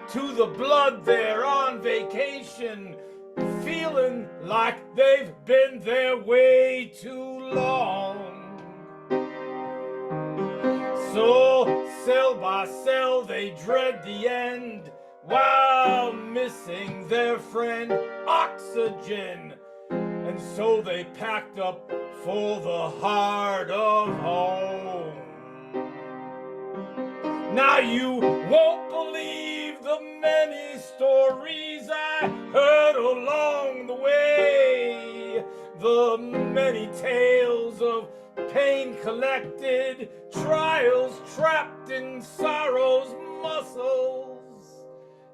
to the blood there on vacation, feeling like they've been there way too long. So cell by cell they dread the end while missing their friend oxygen. And so they packed up for the heart of home. Now you won't believe the many stories I heard along the way, the many tales of pain collected, trials trapped in sorrow's muscles.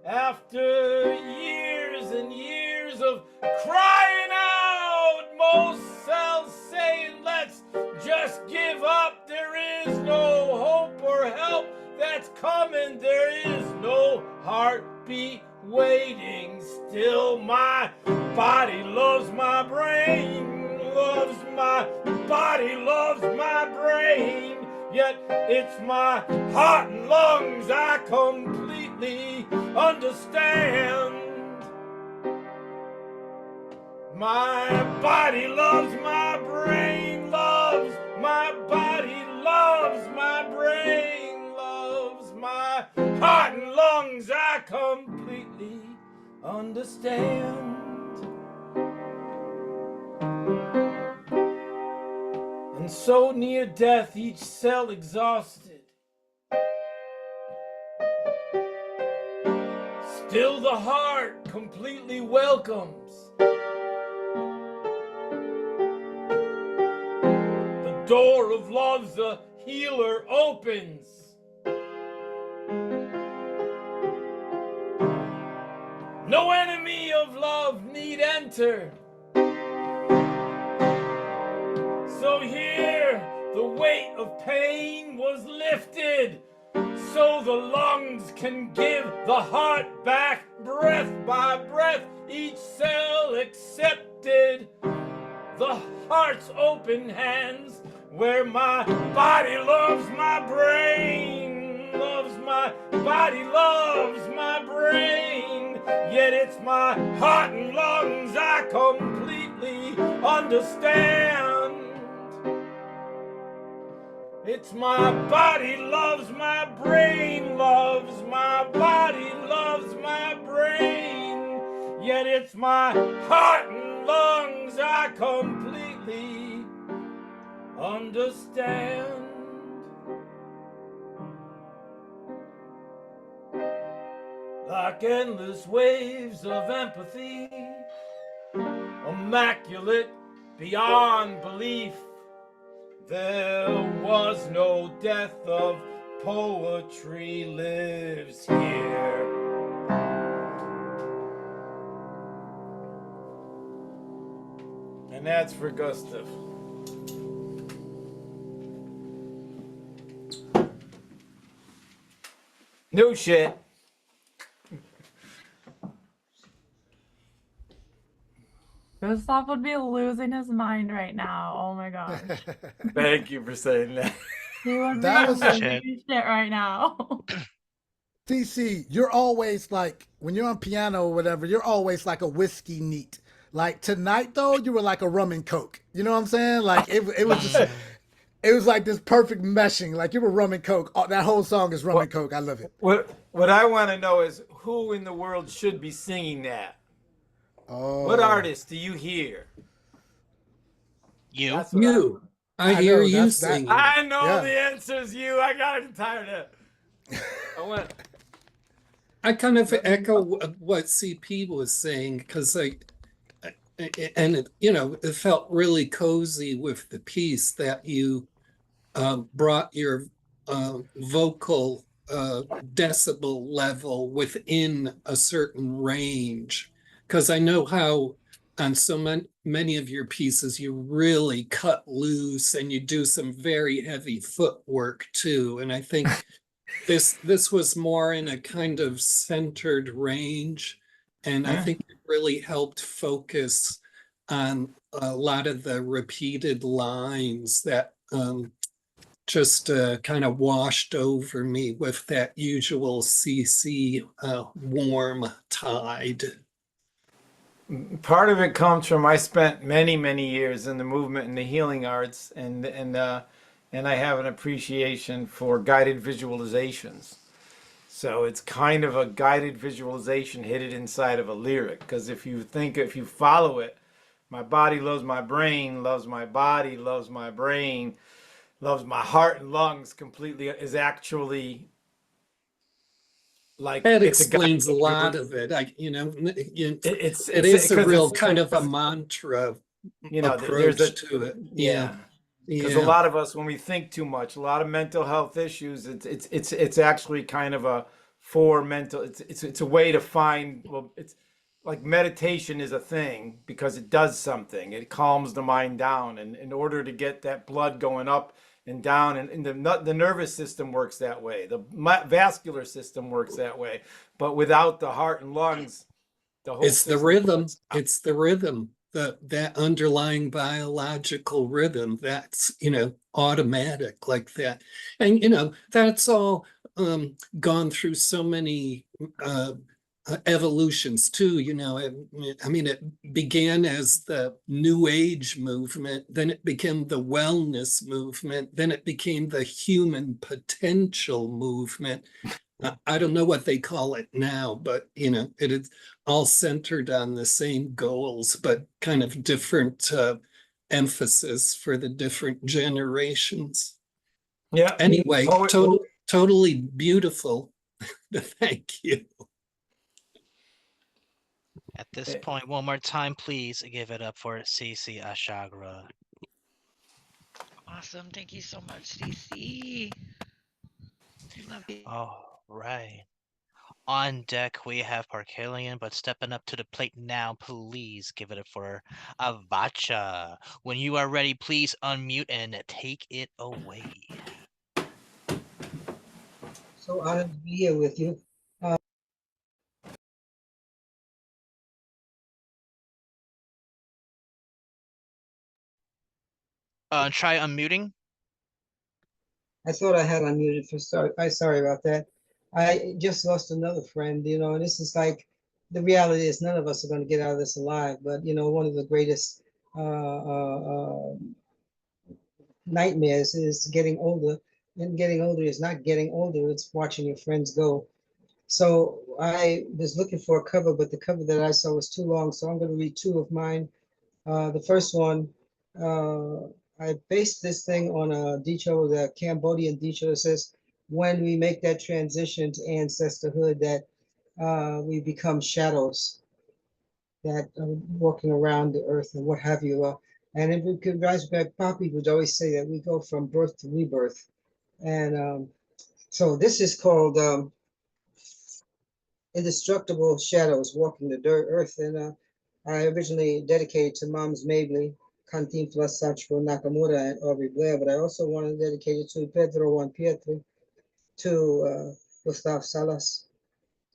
After years and years of crying out, most cells saying, let's just give up, there is no hope or help that's coming, there is no heartbeat waiting. Still my body loves my brain, loves my body, loves my brain. Yet it's my heart and lungs I completely understand. My body loves my brain, loves my body, loves my brain, loves my heart and lungs I completely understand. And so near death, each cell exhausted, still the heart completely welcomes. The door of love the healer opens. No enemy of love need enter. So here the weight of pain was lifted, so the lungs can give the heart back breath by breath, each cell accepted. The heart's open hands where my body loves my brain, loves my body, loves my brain. Yet it's my heart and lungs I completely understand. It's my body loves my brain, loves my body, loves my brain. Yet it's my heart and lungs I completely understand. Like endless waves of empathy, immaculate beyond belief. There was no death of poetry lives here. And that's for Gustav. New shit. Gustav would be losing his mind right now. Oh my gosh. Thank you for saying that. He would be That was losing his shit right now. TC, you're always like, when you're on piano or whatever, you're always like a whiskey neat. Like tonight though, you were like a rum and coke. You know what I'm saying? Like it was just, it was like this perfect meshing. Like you were rum and coke. Oh, that whole song is rum and coke. I love it. What I want to know is who in the world should be singing that? Oh. What artist do you hear? You. You. I hear know, you that's that- singing. I know Yeah. the answer is you. I got tired of it. I kind of echo what CP was saying because it felt really cozy with the piece that you brought your vocal decibel level within a certain range. Because I know how on so many of your pieces you really cut loose and you do some very heavy footwork too. And I think this was more in a kind of centered range. And I think it really helped focus on a lot of the repeated lines that just kind of washed over me with that usual CC warm tide. Part of it comes from I spent many years in the movement and the healing arts, and I have an appreciation for guided visualizations. So it's kind of a guided visualization hidden inside of a lyric. Because if you follow it, my body loves my brain, loves my body, loves my brain, loves my heart and lungs completely, is actually like that explains a lot of it. It is a real kind of a mantra, approach to it. Yeah. Because a lot of us, when we think too much, a lot of mental health issues, it's actually kind of a it's a way to find, well, it's like meditation is a thing because it does something. It calms the mind down, and in order to get that blood going up and down, and the nervous system works that way, the vascular system works that way, but without the heart and lungs, it's the rhythm. It's the rhythm. That underlying biological rhythm that's automatic like that, and that's all gone through so many evolutions too. I mean, it began as the New Age movement, then it became the wellness movement, then it became the human potential movement. I don't know what they call it now, but it is all centered on the same goals, but kind of different emphasis for the different generations. Yeah. Anyway, totally beautiful. Thank you. At this point, one more time, please give it up for CC Arshagra. Awesome. Thank you so much, CC. Love you. All right. On deck, we have Parquillian, but stepping up to the plate now, please give it up for Avacha. When you are ready, please unmute and take it away. So honored to be here with you. Try unmuting. I thought I had unmuted for sorry. I'm sorry about that. I just lost another friend, you know, and this is like the reality is none of us are going to get out of this alive. But you know, one of the greatest nightmares is getting older, and getting older is not getting older; it's watching your friends go. So I was looking for a cover, but the cover that I saw was too long, so I'm going to read two of mine. The first one, I based this thing on a dicho, the Cambodian dicho that says, when we make that transition to ancestorhood, that we become shadows that are walking around the earth and what have you. And if we could rise back, Poppy would always say that we go from birth to rebirth. And so this is called Indestructible Shadows Walking the Dirt Earth. And I originally dedicated to Moms Mabley, Cantinflas, Sachiko Nakamura, and Aubrey Blair, but I also want to dedicate it to Pedro Juan Pietro, to Gustav Salas,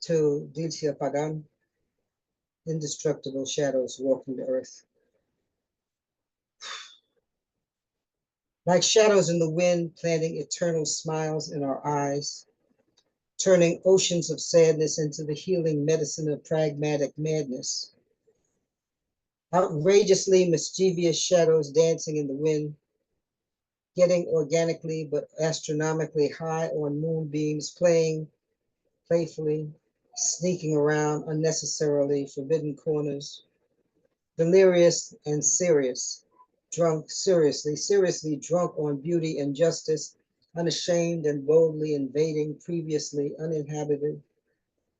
to Dilcia Pagan. Indestructible shadows walking the earth. Like shadows in the wind, planting eternal smiles in our eyes, turning oceans of sadness into the healing medicine of pragmatic madness. Outrageously mischievous shadows dancing in the wind, getting organically but astronomically high on moonbeams, playing playfully, sneaking around unnecessarily forbidden corners, delirious and serious, drunk seriously drunk on beauty and justice, unashamed and boldly invading previously uninhabited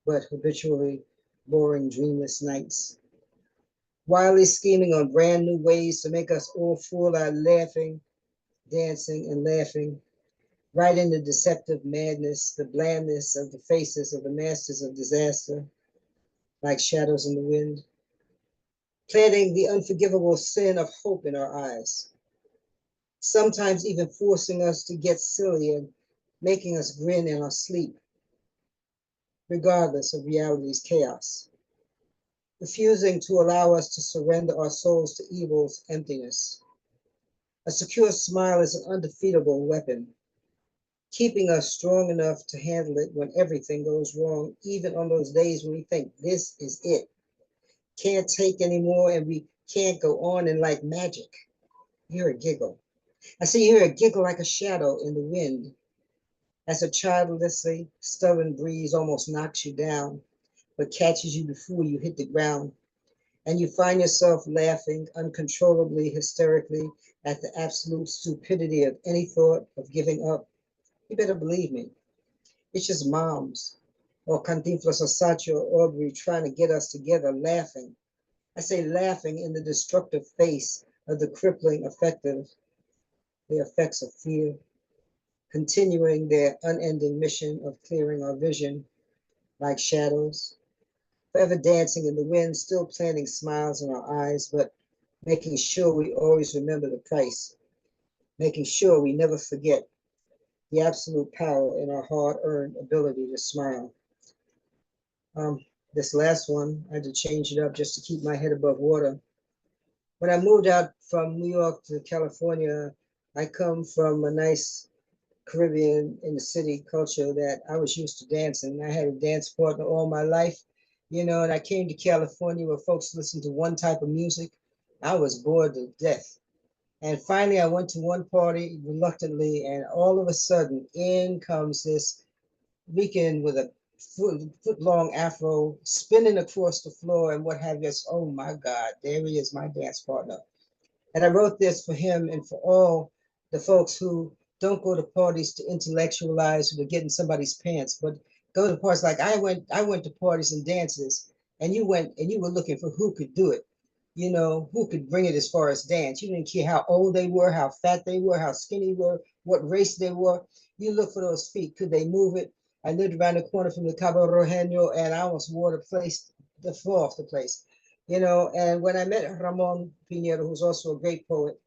but habitually boring dreamless nights. Wildly scheming on brand new ways to make us all fool our laughing, dancing and laughing, right in the deceptive madness, the blandness of the faces of the masters of disaster, like shadows in the wind, planting the unforgivable sin of hope in our eyes, sometimes even forcing us to get silly and making us grin in our sleep, regardless of reality's chaos, refusing to allow us to surrender our souls to evil's emptiness. A secure smile is an undefeatable weapon, keeping us strong enough to handle it when everything goes wrong, even on those days when we think this is it. Can't take anymore and we can't go on, and like magic, you hear a giggle. I see you hear a giggle like a shadow in the wind as a childlessly stubborn breeze almost knocks you down, but catches you before you hit the ground. And you find yourself laughing uncontrollably, hysterically at the absolute stupidity of any thought of giving up. You better believe me. It's just moms or Cantinflas or Sachi or Aubrey trying to get us together laughing. I say laughing in the destructive face of the crippling the effects of fear, continuing their unending mission of clearing our vision like shadows, forever dancing in the wind, still planting smiles in our eyes, but making sure we always remember the price, making sure we never forget the absolute power in our hard-earned ability to smile. This last one, I had to change it up just to keep my head above water. When I moved out from New York to California, I come from a nice Caribbean in the city culture that I was used to dancing. I had a dance partner all my life, you know, and I came to California where folks listen to one type of music. I was bored to death. And finally, I went to one party reluctantly, and all of a sudden, in comes this weekend with a foot long afro spinning across the floor and what have you. Oh my God, there he is, my dance partner. And I wrote this for him and for all the folks who don't go to parties to intellectualize or to get in somebody's pants, but go to parties like I went to parties and dances, and you went and you were looking for who could do it, you know, who could bring it as far as dance. You didn't care how old they were, how fat they were, how skinny they were, what race they were. You look for those feet. Could they move it? I lived around the corner from the Cabo Rojeño, and I almost wore the floor off the place. And when I met Ramon Pinheiro, who's also a great poet,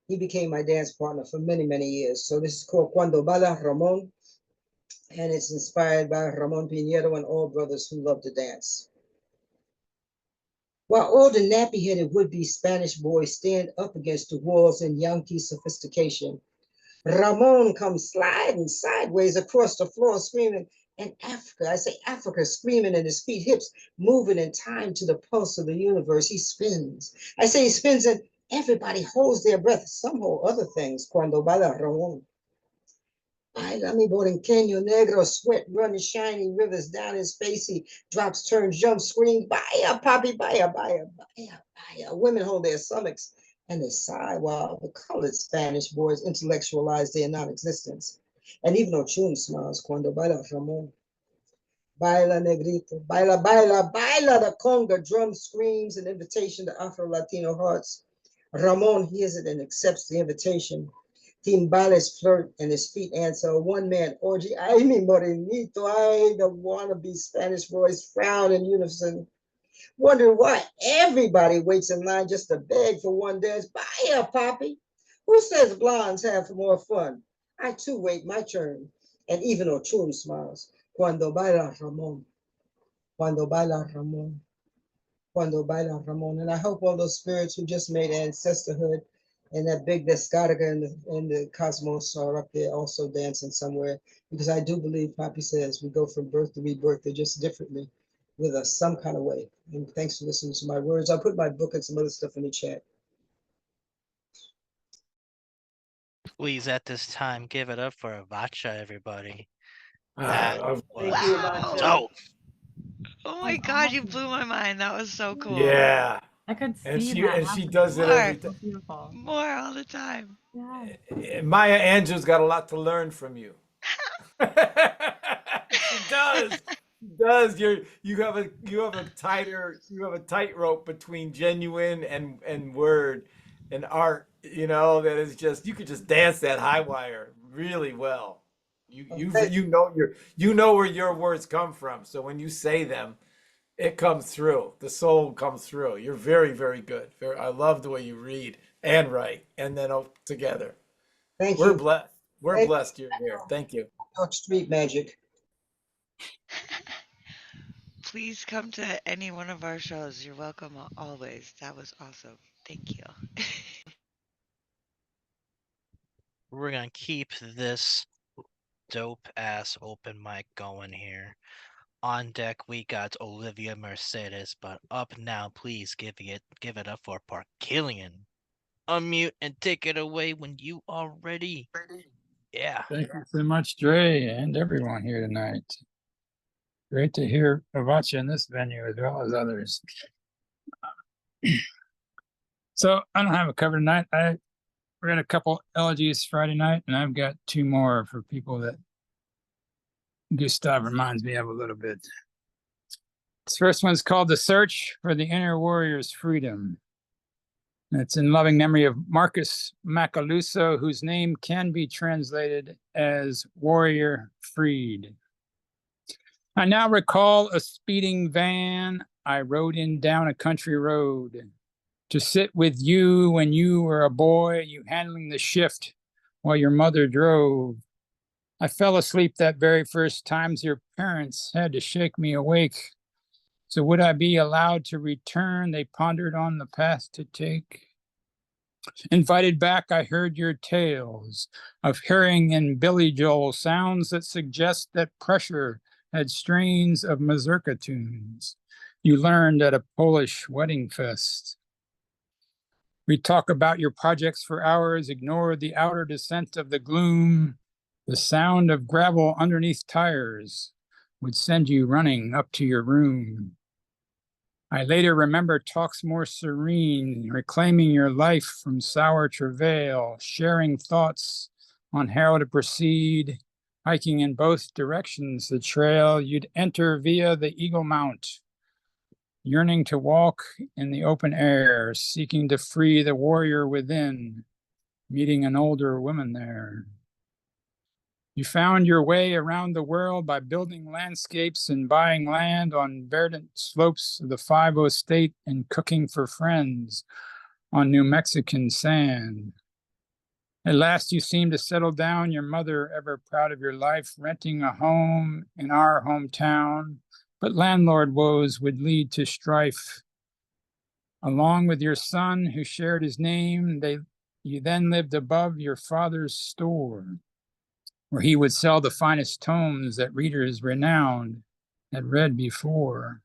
he became my dance partner for many, many years. So this is called Cuando Baila Ramon, and it's inspired by Ramon Pinheiro and all brothers who love to dance. While all the nappy-headed would-be Spanish boys stand up against the walls in Yankee sophistication, Ramon comes sliding sideways across the floor screaming, and Africa, I say Africa, screaming, and his feet, hips moving in time to the pulse of the universe. He spins. I say he spins, and everybody holds their breath. Some hold other things. Cuando baila Ramon. Baila mi borinqueño negro, sweat running shiny rivers down his face. He drops, turns, jumps, screams, baya, papi, baya, baya, baya, baya. Women hold their stomachs and they sigh while the colored Spanish boys intellectualize their non-existence. And even Ochun smiles cuando baila Ramon. Baila negrito, baila, baila, baila, the conga, drum screams, an invitation to Afro-Latino hearts. Ramon hears it and accepts the invitation. Timbales flirt and his feet answer a one-man orgy. Ay, mi morenito, ay, the wannabe Spanish boys frown in unison, wondering why everybody waits in line just to beg for one dance. Baya, Poppy. Who says blondes have more fun? I too wait my turn. And even Ochun smiles. Cuando baila Ramon. Cuando baila Ramon. Cuando baila Ramon. And I hope all those spirits who just made ancestorhood and that big descarga in the cosmos are up there also dancing somewhere. Because I do believe Poppy says we go from birth to rebirth, they're just differently with us some kind of way. And thanks for listening to my words. I'll put my book and some other stuff in the chat. Please, at this time, give it up for Avacha, everybody. Thank you, Avacha. Dope. Oh my God, you blew my mind. That was so cool. Yeah. I could see And she that. and she does it every time. Beautiful. More all the time. Yeah. Maya Angelou's got a lot to learn from you. She does. She does. You have a tightrope between genuine and word and art, that is just, you could just dance that high wire really well. You know where your words come from. So when you say them, it comes through. The soul comes through. You're very, very good. I love the way you read and write, and then together. Thank We're you. blessed. We're blessed you're here. Thank you. Talk street magic. Please come to any one of our shows. You're welcome always. That was awesome. Thank you. We're gonna keep this dope ass open mic going here. On deck we got Olivia Mercedes, but up now, please give it up for Parquillian. Unmute and take it away when you are ready. Yeah. Thank you so much, Dre, and everyone here tonight. Great to hear Avacha in this venue as well as others. So I don't have a cover tonight. I read a couple elegies Friday night, and I've got two more for people that Gustav reminds me of a little bit. This first one's called The Search for the Inner Warrior's Freedom. And it's in loving memory of Marcus Macaluso, whose name can be translated as Warrior Freed. I now recall a speeding van I rode in down a country road to sit with you when you were a boy, you handling the shift while your mother drove. I fell asleep that very first times your parents had to shake me awake. So would I be allowed to return? They pondered on the path to take. Invited back, I heard your tales of hearing in Billy Joel sounds that suggest that pressure had strains of mazurka tunes you learned at a Polish wedding fest. We talk about your projects for hours, ignore the outer descent of the gloom. The sound of gravel underneath tires would send you running up to your room. I later remember talks more serene, reclaiming your life from sour travail, sharing thoughts on how to proceed, hiking in both directions the trail you'd enter via the Eagle Mount, yearning to walk in the open air, seeking to free the warrior within, meeting an older woman there. You found your way around the world by building landscapes and buying land on verdant slopes of the 5-0 state and cooking for friends on New Mexican sand. At last you seemed to settle down, your mother ever proud of your life, renting a home in our hometown, but landlord woes would lead to strife. Along with your son who shared his name, you then lived above your father's store, where he would sell the finest tomes that readers renowned had read before.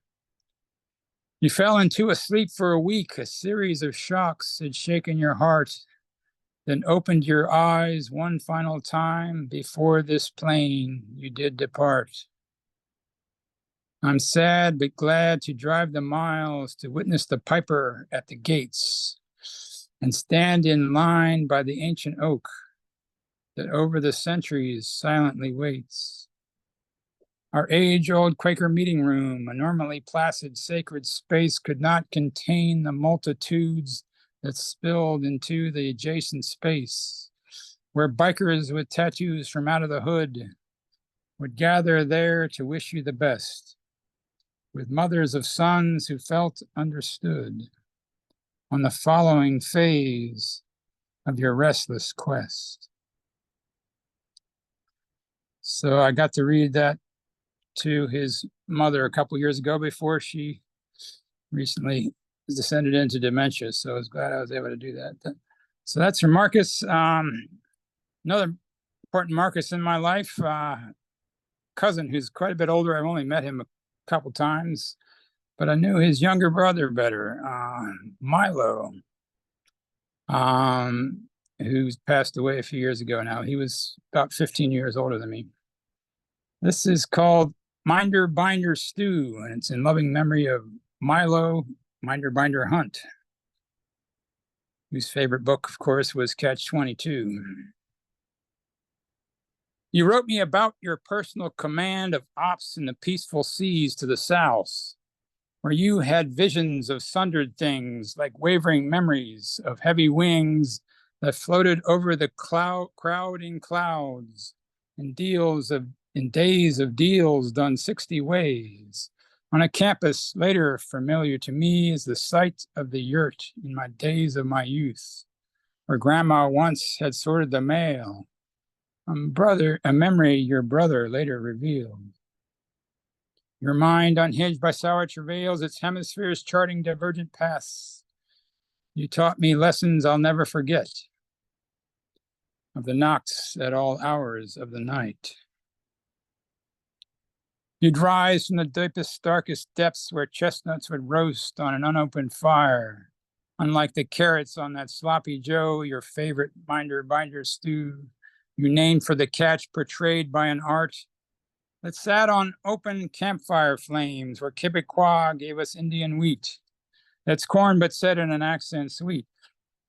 You fell into a sleep for a week. A series of shocks had shaken your heart, then opened your eyes one final time. Before this plane you did depart. I'm sad but glad to drive the miles to witness the piper at the gates and stand in line by the ancient oak that over the centuries silently waits. Our age-old Quaker meeting room, a normally placid sacred space, could not contain the multitudes that spilled into the adjacent space, where bikers with tattoos from out of the hood would gather there to wish you the best, with mothers of sons who felt understood on the following phase of your restless quest. So I got to read that to his mother a couple years ago before she recently descended into dementia. So I was glad I was able to do that. So that's from Marcus. Another important Marcus in my life, cousin who's quite a bit older. I've only met him a couple times, but I knew his younger brother better, Milo, who's passed away a few years ago now. He was about 15 years older than me. This is called Minder Binder Stew, and it's in loving memory of Milo Minder Binder Hunt, whose favorite book, of course, was Catch-22. You wrote me about your personal command of ops in the peaceful seas to the south, where you had visions of sundered things like wavering memories of heavy wings that floated over the crowding clouds and days of deals done 60 ways on a campus later familiar to me as the site of the yurt in my days of my youth, where grandma once had sorted the mail, a memory your brother later revealed. Your mind unhinged by sour travails, its hemispheres charting divergent paths. You taught me lessons I'll never forget of the knocks at all hours of the night. You'd rise from the deepest, darkest depths where chestnuts would roast on an unopened fire, unlike the carrots on that sloppy Joe, your favorite Minder Binder stew, you named for the catch portrayed by an art that sat on open campfire flames where Quebecois gave us Indian wheat. That's corn but said in an accent sweet.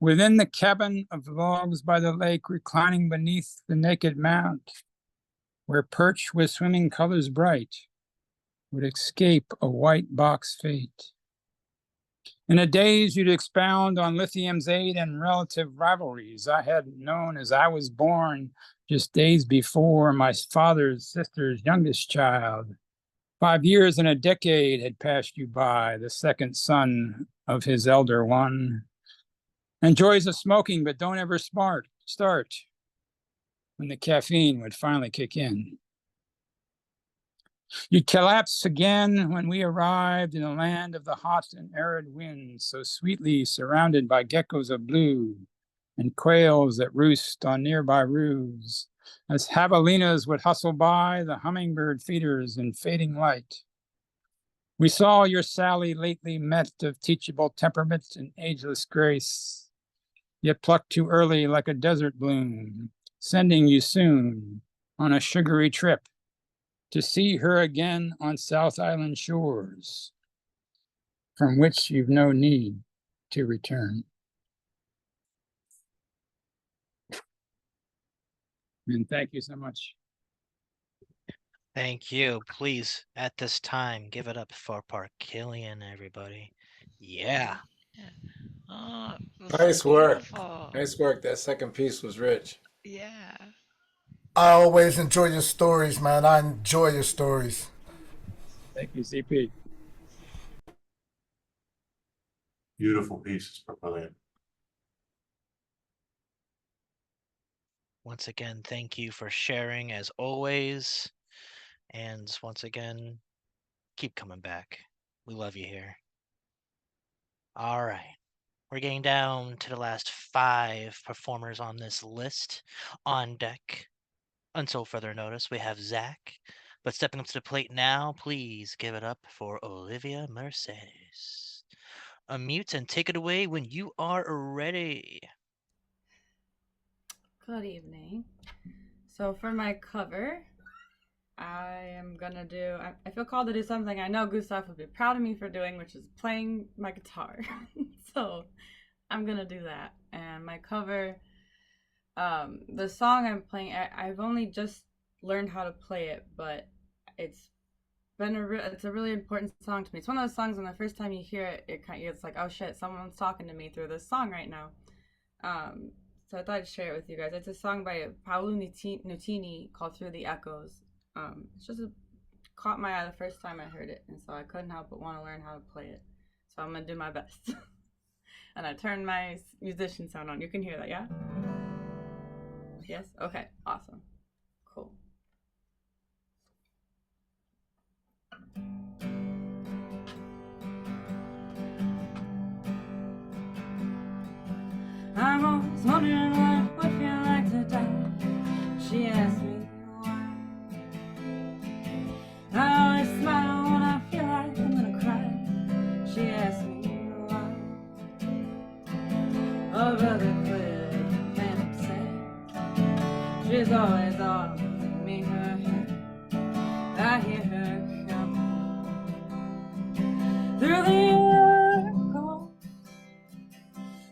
Within the cabin of logs by the lake, reclining beneath the naked mount, where perch with swimming colors bright would escape a white box fate. In a daze, you'd expound on lithium's aid and relative rivalries I had known as I was born just days before my father's sister's youngest child. 5 years and a decade had passed you by, the second son of his elder one. And joys of smoking, but don't ever start when the caffeine would finally kick in. You'd collapse again when we arrived in the land of the hot and arid winds, so sweetly surrounded by geckos of blue and quails that roost on nearby roofs, as javelinas would hustle by the hummingbird feeders in fading light. We saw your Sally lately met of teachable temperament and ageless grace, yet plucked too early like a desert bloom, sending you soon on a sugary trip to see her again on South Island shores, from which you've no need to return. And thank you so much. Thank you. Please, at this time, give it up for Parquillian, everybody. Yeah. Oh, it was Nice so work. beautiful. Nice work. That second piece was rich. Yeah. I always enjoy your stories, man. I enjoy your stories. Thank you, CP. Beautiful pieces, Parquillian. Once again, thank you for sharing as always. And once again, keep coming back. We love you here. All right. We're getting down to the last 5 performers on this list. On deck, until further notice, we have Zach. But stepping up to the plate now, please give it up for Olivia Mercedes. Unmute and take it away when you are ready. Good evening. So for my cover, I am gonna do, I feel called to do something I know Gustav would be proud of me for doing, which is playing my guitar. So I'm gonna do that. And my cover, the song I'm playing, I've only just learned how to play it, but it's been it's a really important song to me. It's one of those songs when the first time you hear it, it's like, oh shit, someone's talking to me through this song right now. So I thought I'd share it with you guys. It's a song by Paolo Nutini called Through the Echoes. It's just caught my eye the first time I heard it, and so I couldn't help but want to learn how to play it. So I'm gonna do my best. And I turned my musician sound on. You can hear that, yeah? Yes? Okay, awesome. Cool. I'm always wondering what it would feel like to die. She asked me why. I always smile when I feel like I'm gonna cry. She asked me why. Oh, brother, quit panic sad. She's always offering me her hand. I hear her coming through the echo,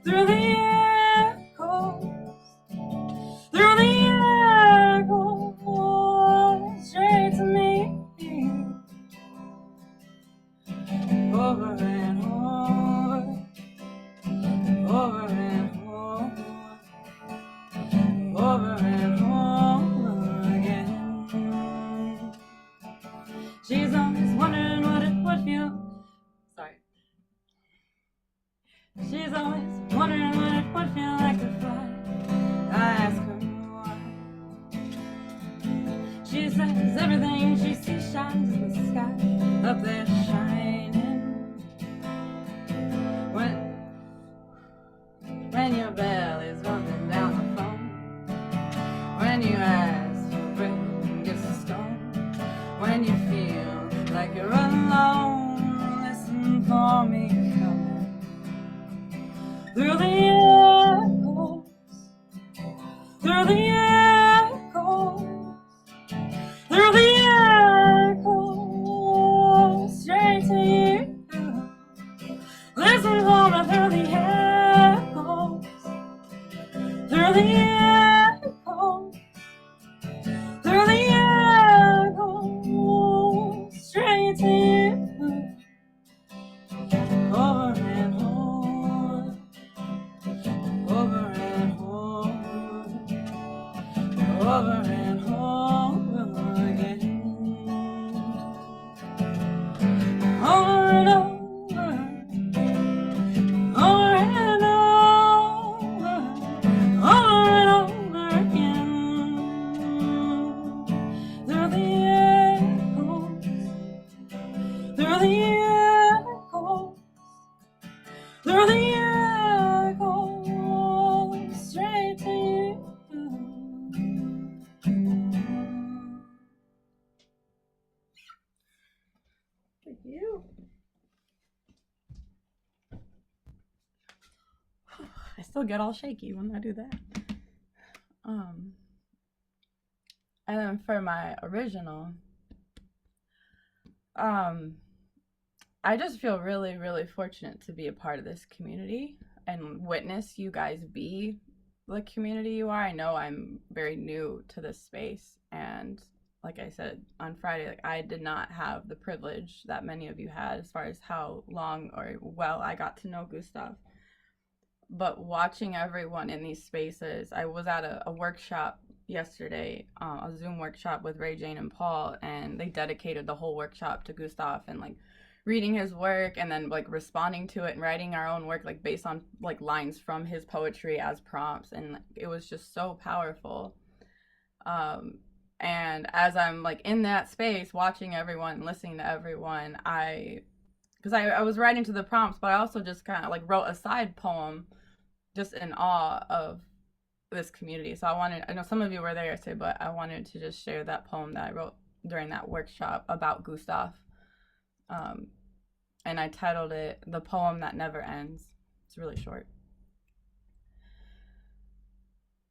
through the echo, through the echo, straight to me. Over and over, over and over, over and over again. She's always wondering what it would feel. Sorry. She's always wondering what it would feel like to fly. I ask her why. She says everything she sees shines in the sky, up there shining. When your belly's rumbling down the phone, when you ask for bread and get a stone, when you feel like you're alone, listen for me coming through the echoes, through the echoes, through the echoes, straight to you. Listen for me through the echoes, through the echoes, through the echoes, straight to you. Over and over, over and over, over and over again. Over and over, over and over, over and over again. Through the echoes, through the echoes, through the echoes, straight to you. Thank you. I still get all shaky when I do that. And then for my original, I just feel really, really fortunate to be a part of this community and witness you guys be the community you are. I know I'm very new to this space, and like I said on Friday, like I did not have the privilege that many of you had as far as how long or well I got to know Gustav. But watching everyone in these spaces, I was at a workshop yesterday a Zoom workshop with Ray, Jane, and Paul, and they dedicated the whole workshop to Gustav and like reading his work and then like responding to it and writing our own work like based on like lines from his poetry as prompts, and it was just so powerful. And as I'm like in that space watching everyone, listening to everyone, because I was writing to the prompts, but I also just kind of like wrote a side poem just in awe of this community. So I know some of you were there yesterday, but I wanted to just share that poem that I wrote during that workshop about Gustav. And I titled it The Poem That Never Ends. It's really short.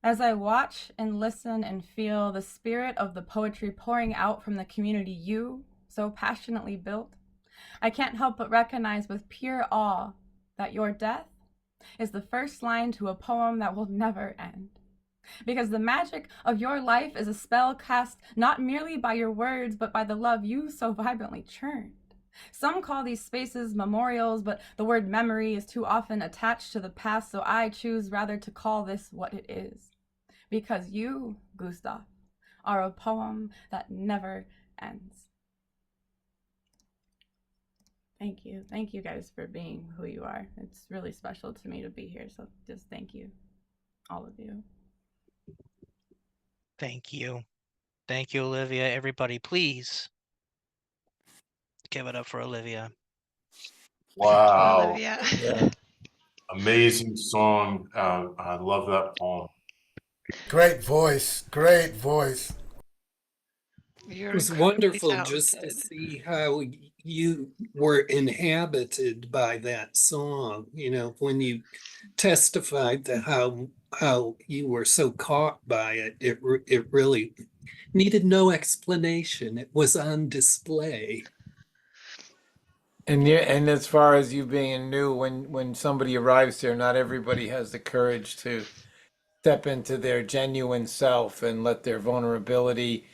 As I watch and listen and feel the spirit of the poetry pouring out from the community you so passionately built, I can't help but recognize with pure awe that your death is the first line to a poem that will never end. Because the magic of your life is a spell cast not merely by your words, but by the love you so vibrantly churned. Some call these spaces memorials, but the word memory is too often attached to the past, so I choose rather to call this what it is. Because you, Gustav, are a poem that never ends. Thank you. Thank you guys for being who you are. It's really special to me to be here, so just thank you, all of you. Thank you. Thank you, Olivia. Everybody, please give it up for Olivia. Wow. Olivia. Yeah. Amazing song. I love that poem. Great voice. Great voice. You're It was incredibly wonderful just to talented. see how you were inhabited by that song. You know, when you testified to how you were so caught by it, it really needed no explanation. It was on display. And yeah, and as far as you being new, when somebody arrives here, not everybody has the courage to step into their genuine self and let their vulnerability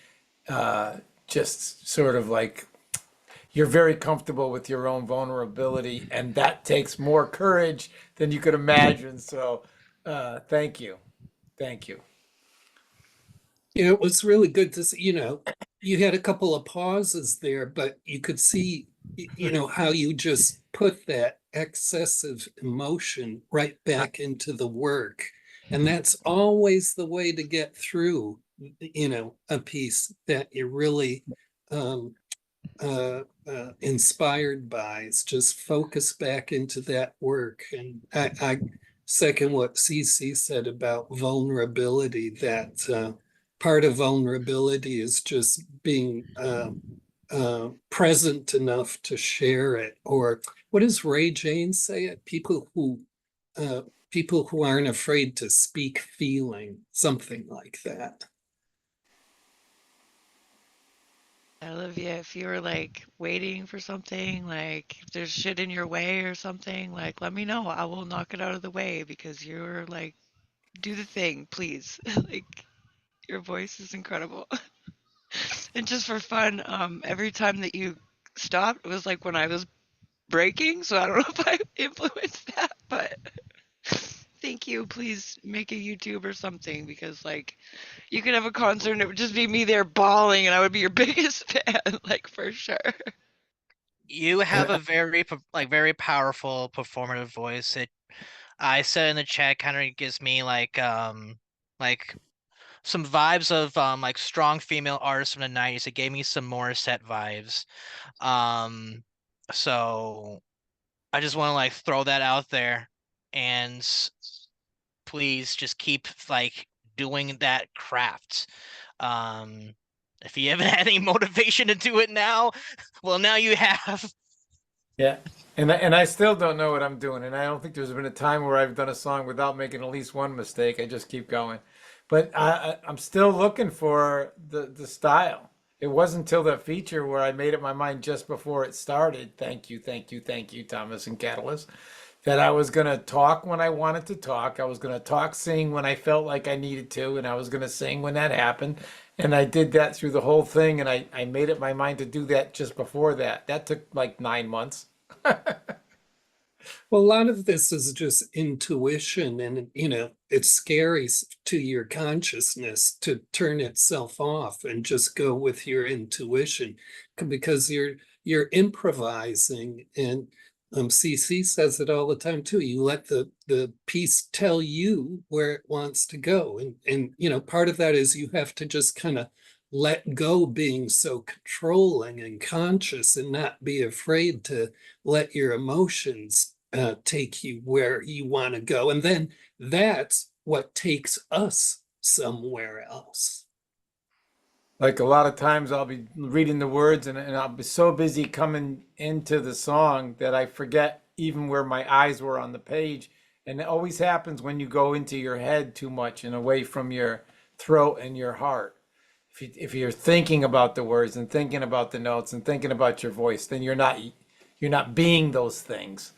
just sort of like, you're very comfortable with your own vulnerability, and that takes more courage than you could imagine. So thank you. Thank you. Yeah, it was really good to see, you know, you had a couple of pauses there, but you could see, you know, how you just put that excessive emotion right back into the work. And that's always the way to get through, you know, a piece that you're really inspired by. Is just focus back into that work. And I second what CC said about vulnerability, that part of vulnerability is just being present enough to share it. Or what does Ray Jane say? It people who aren't afraid to speak feeling, something like that. Olivia, if you were like waiting for something, like if there's shit in your way or something, like let me know. I will knock it out of the way because you're like, do the thing, please. Like your voice is incredible. And just for fun, every time that you stopped, it was like when I was breaking. So I don't know if I influenced that, but thank you. Please make a YouTube or something because like you could have a concert and it would just be me there bawling and I would be your biggest fan, like for sure. You have a very very powerful performative voice. I said in the chat, kind of gives me like some vibes of like strong female artists from the 90s. It gave me some Morissette vibes. So I just want to like throw that out there, and please just keep like doing that craft. If you haven't had any motivation to do it now, well, now you have. Yeah. And I still don't know what I'm doing. And I don't think there's been a time where I've done a song without making at least one mistake. I just keep going. But I'm still looking for the style. It wasn't until that feature where I made up my mind just before it started. Thank you, Thomas and KataLyst. That I was going to talk when I wanted to talk. I was going to sing when I felt like I needed to. And I was going to sing when that happened. And I did that through the whole thing. And I made up my mind to do that just before that. That took like 9 months. Well, a lot of this is just intuition, and it's scary to your consciousness to turn itself off and just go with your intuition because you're improvising. And CC says it all the time too. You let the piece tell you where it wants to go, and part of that is you have to just kind of let go being so controlling and conscious and not be afraid to let your emotions take you where you want to go. And then that's what takes us somewhere else. Like a lot of times I'll be reading the words and I'll be so busy coming into the song that I forget even where my eyes were on the page. And it always happens when you go into your head too much and away from your throat and your heart. If you're thinking about the words and thinking about the notes and thinking about your voice, then you're not being those things.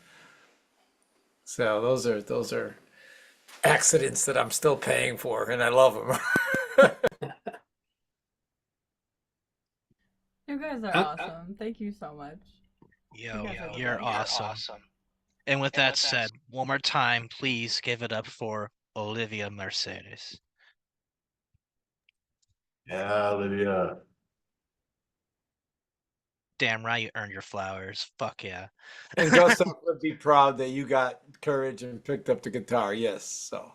So those are accidents that I'm still paying for, and I love them. You guys are awesome. Thank you so much. Yo, you're awesome. And with that said, one more time, please give it up for Olivia Mercedes. Yeah, Olivia. Damn right you earned your flowers. Fuck yeah. And Gustav would be proud that you got courage and picked up the guitar. Yes, so.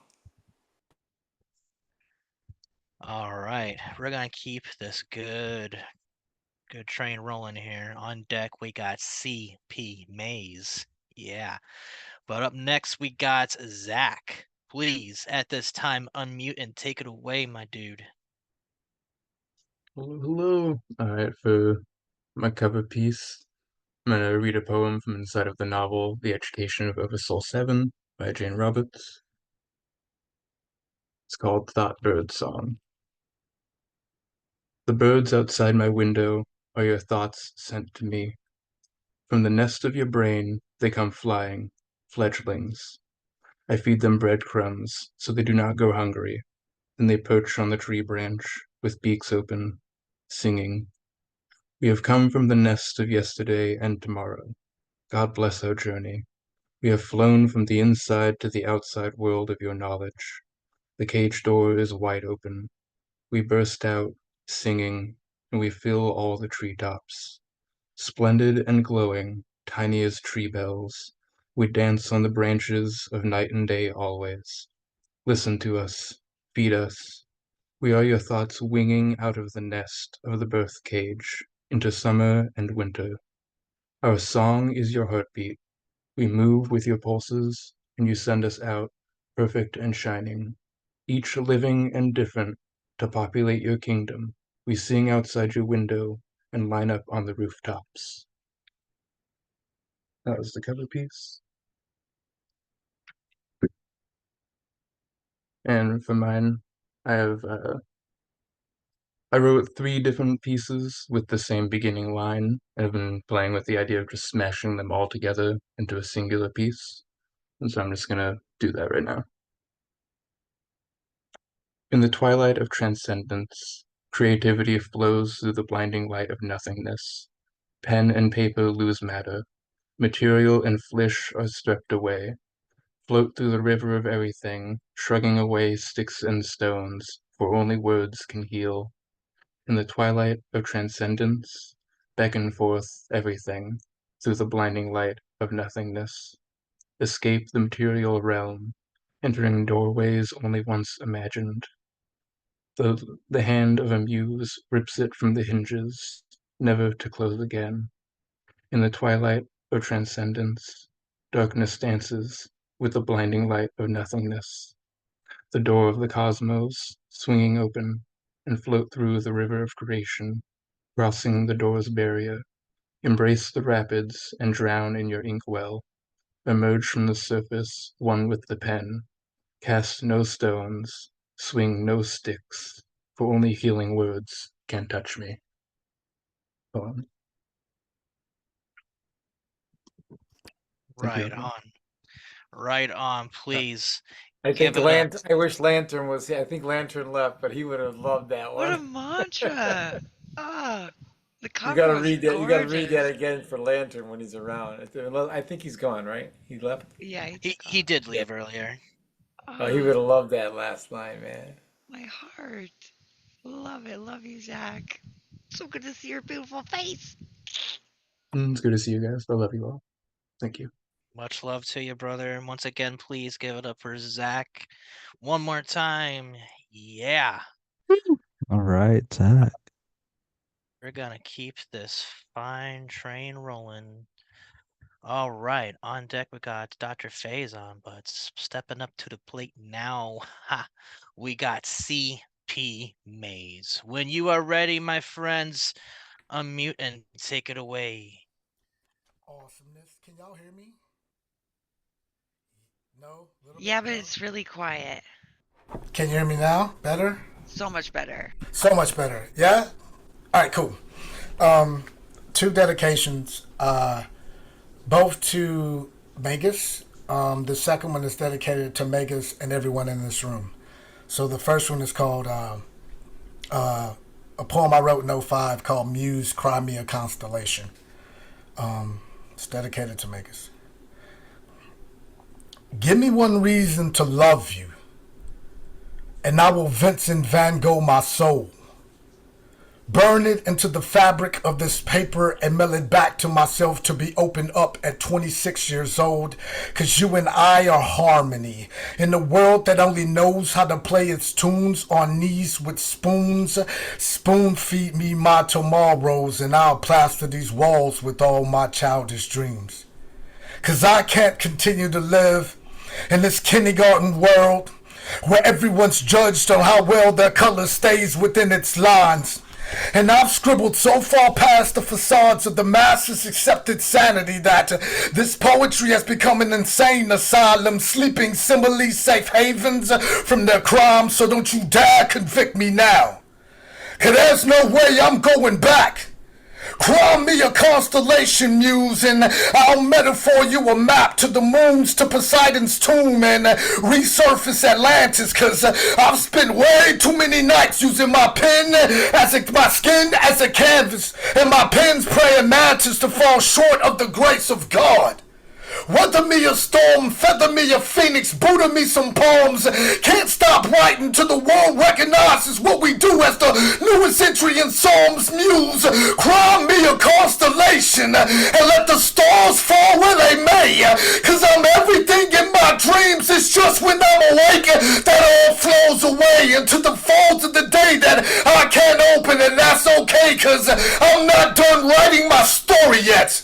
All right, we're gonna keep this good train rolling here. On deck, we got CP Maze. Yeah. But up next, we got Zach. Please, at this time, unmute and take it away, my dude. Hello. All right, for my cover piece, I'm going to read a poem from inside of the novel The Education of Oversoul 7 by Jane Roberts. It's called Thought Bird Song. The birds outside my window are your thoughts sent to me. From the nest of your brain, they come flying, fledglings. I feed them breadcrumbs so they do not go hungry. Then they perch on the tree branch with beaks open, singing. We have come from the nest of yesterday and tomorrow. God bless our journey. We have flown from the inside to the outside world of your knowledge. The cage door is wide open. We burst out, singing, and we fill all the treetops. Splendid and glowing, tiny as tree bells, we dance on the branches of night and day always. Listen to us, feed us. We are your thoughts winging out of the nest of the birth cage into summer and winter. Our song is your heartbeat. We move with your pulses, and you send us out, perfect and shining, each living and different, to populate your kingdom. We sing outside your window and line up on the rooftops. That was the cover piece. And for mine, I wrote 3 different pieces with the same beginning line, and I've been playing with the idea of just smashing them all together into a singular piece. And so I'm just gonna do that right now. In the twilight of transcendence, creativity flows through the blinding light of nothingness. Pen and paper lose matter. Material and flesh are stripped away. Float through the river of everything, shrugging away sticks and stones, for only words can heal. In the twilight of transcendence, beckon forth everything, through the blinding light of nothingness. Escape the material realm, entering doorways only once imagined. The hand of a muse rips it from the hinges, never to close again. In the twilight of transcendence, darkness dances with the blinding light of nothingness. The door of the cosmos, swinging open, and float through the river of creation, crossing the door's barrier. Embrace the rapids and drown in your inkwell. Emerge from the surface, one with the pen. Cast no stones, swing no sticks, for only healing words can touch me. Poem. Right on. Right on, please. I think give it up. I wish Lantern was here. I think Lantern left, but he would have loved that What a one. mantra. Ah, The You cover gotta was read that. You gotta read that gorgeous. again for Lantern when he's around. I think he's gone, right? He left. Yeah, He did leave earlier. Oh, he would have loved that last line, man. My heart. Love it. Love you, Zach. So good to see your beautiful face. It's good to see you guys. I love you all. Thank you. Much love to you, brother. And once again, please give it up for Zach. One more time. Yeah. All right, Zach. We're gonna keep this fine train rolling. All right, on deck we got Dr. Faizen, but stepping up to the plate now, we got CP Maze. When you are ready, my friends, unmute and take it away. Awesomeness. Can y'all hear me? No? Yeah, but it's really quiet. Can you hear me now? Better? So much better. So much better. Yeah? All right, cool. Two dedications, both to Magus. The second one is dedicated to Magus and everyone in this room. So the first one is called a poem I wrote in 05 called Muse, Cry Me a Constellation. It's dedicated to Magus. Give me one reason to love you, and I will Vincent Van Gogh my soul. Burn it into the fabric of this paper and mail it back to myself to be opened up at 26 years old. Cause you and I are harmony in a world that only knows how to play its tunes on knees with spoons. Spoon feed me my tomorrows and I'll plaster these walls with all my childish dreams. Cause I can't continue to live in this kindergarten world where everyone's judged on how well their color stays within its lines. And I've scribbled so far past the facades of the masses' accepted sanity that this poetry has become an insane asylum, sleeping simile safe havens from their crimes. So don't you dare convict me now, 'cause there's no way I'm going back. Cry me a constellation, muse, and I'll metaphor you a map to the moons, to Poseidon's tomb, and resurface Atlantis, 'cause I've spent way too many nights using my pen my skin as a canvas, and my pen's praying mantis to fall short of the grace of God. Weather me a storm, feather me a phoenix, Buddha me some poems. Can't stop writing till the world recognizes what we do as the newest entry in Psalms. Muse, cry me a constellation, and let the stars fall where they may. 'Cause I'm everything in my dreams. It's just when I'm awake that all flows away into the folds of the day that I can't open, and that's okay, 'cause I'm not done writing my story yet.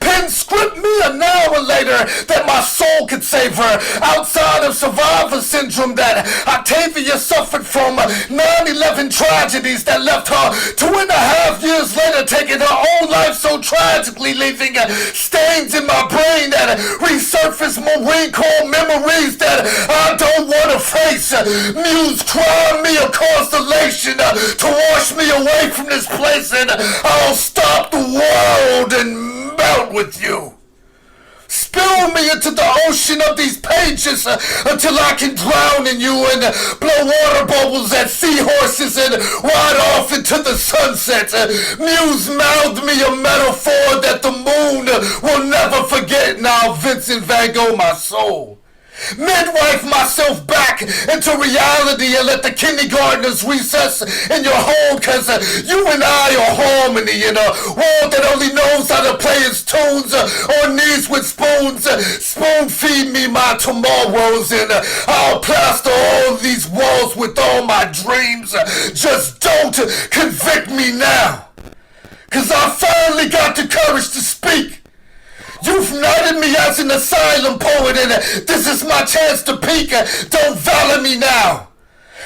Pen script me an hour later that my soul could savor outside of survivor syndrome that Octavia suffered from 9/11 tragedies that left her 2.5 years later taking her own life so tragically, leaving stains in my brain that resurface Marine Corps memories that I don't want to face. Muse, cry me a constellation to wash me away from this place, and I'll stop the world and melt with you. Spill me into the ocean of these pages until I can drown in you and blow water bubbles at seahorses and ride off into the sunset. Muse, mouth me a metaphor that the moon will never forget, and I'll Vincent Van Gogh my soul. Midwife myself back into reality and let the kindergartners recess in your home, 'cause you and I are harmony in a world that only knows how to play its tunes on knees with spoons. Spoon feed me my tomorrows and I'll plaster all these walls with all my dreams. Just don't convict me now, 'cause I finally got the courage to speak. You've knighted me as an asylum poet, and this is my chance to peak. Don't valor me now,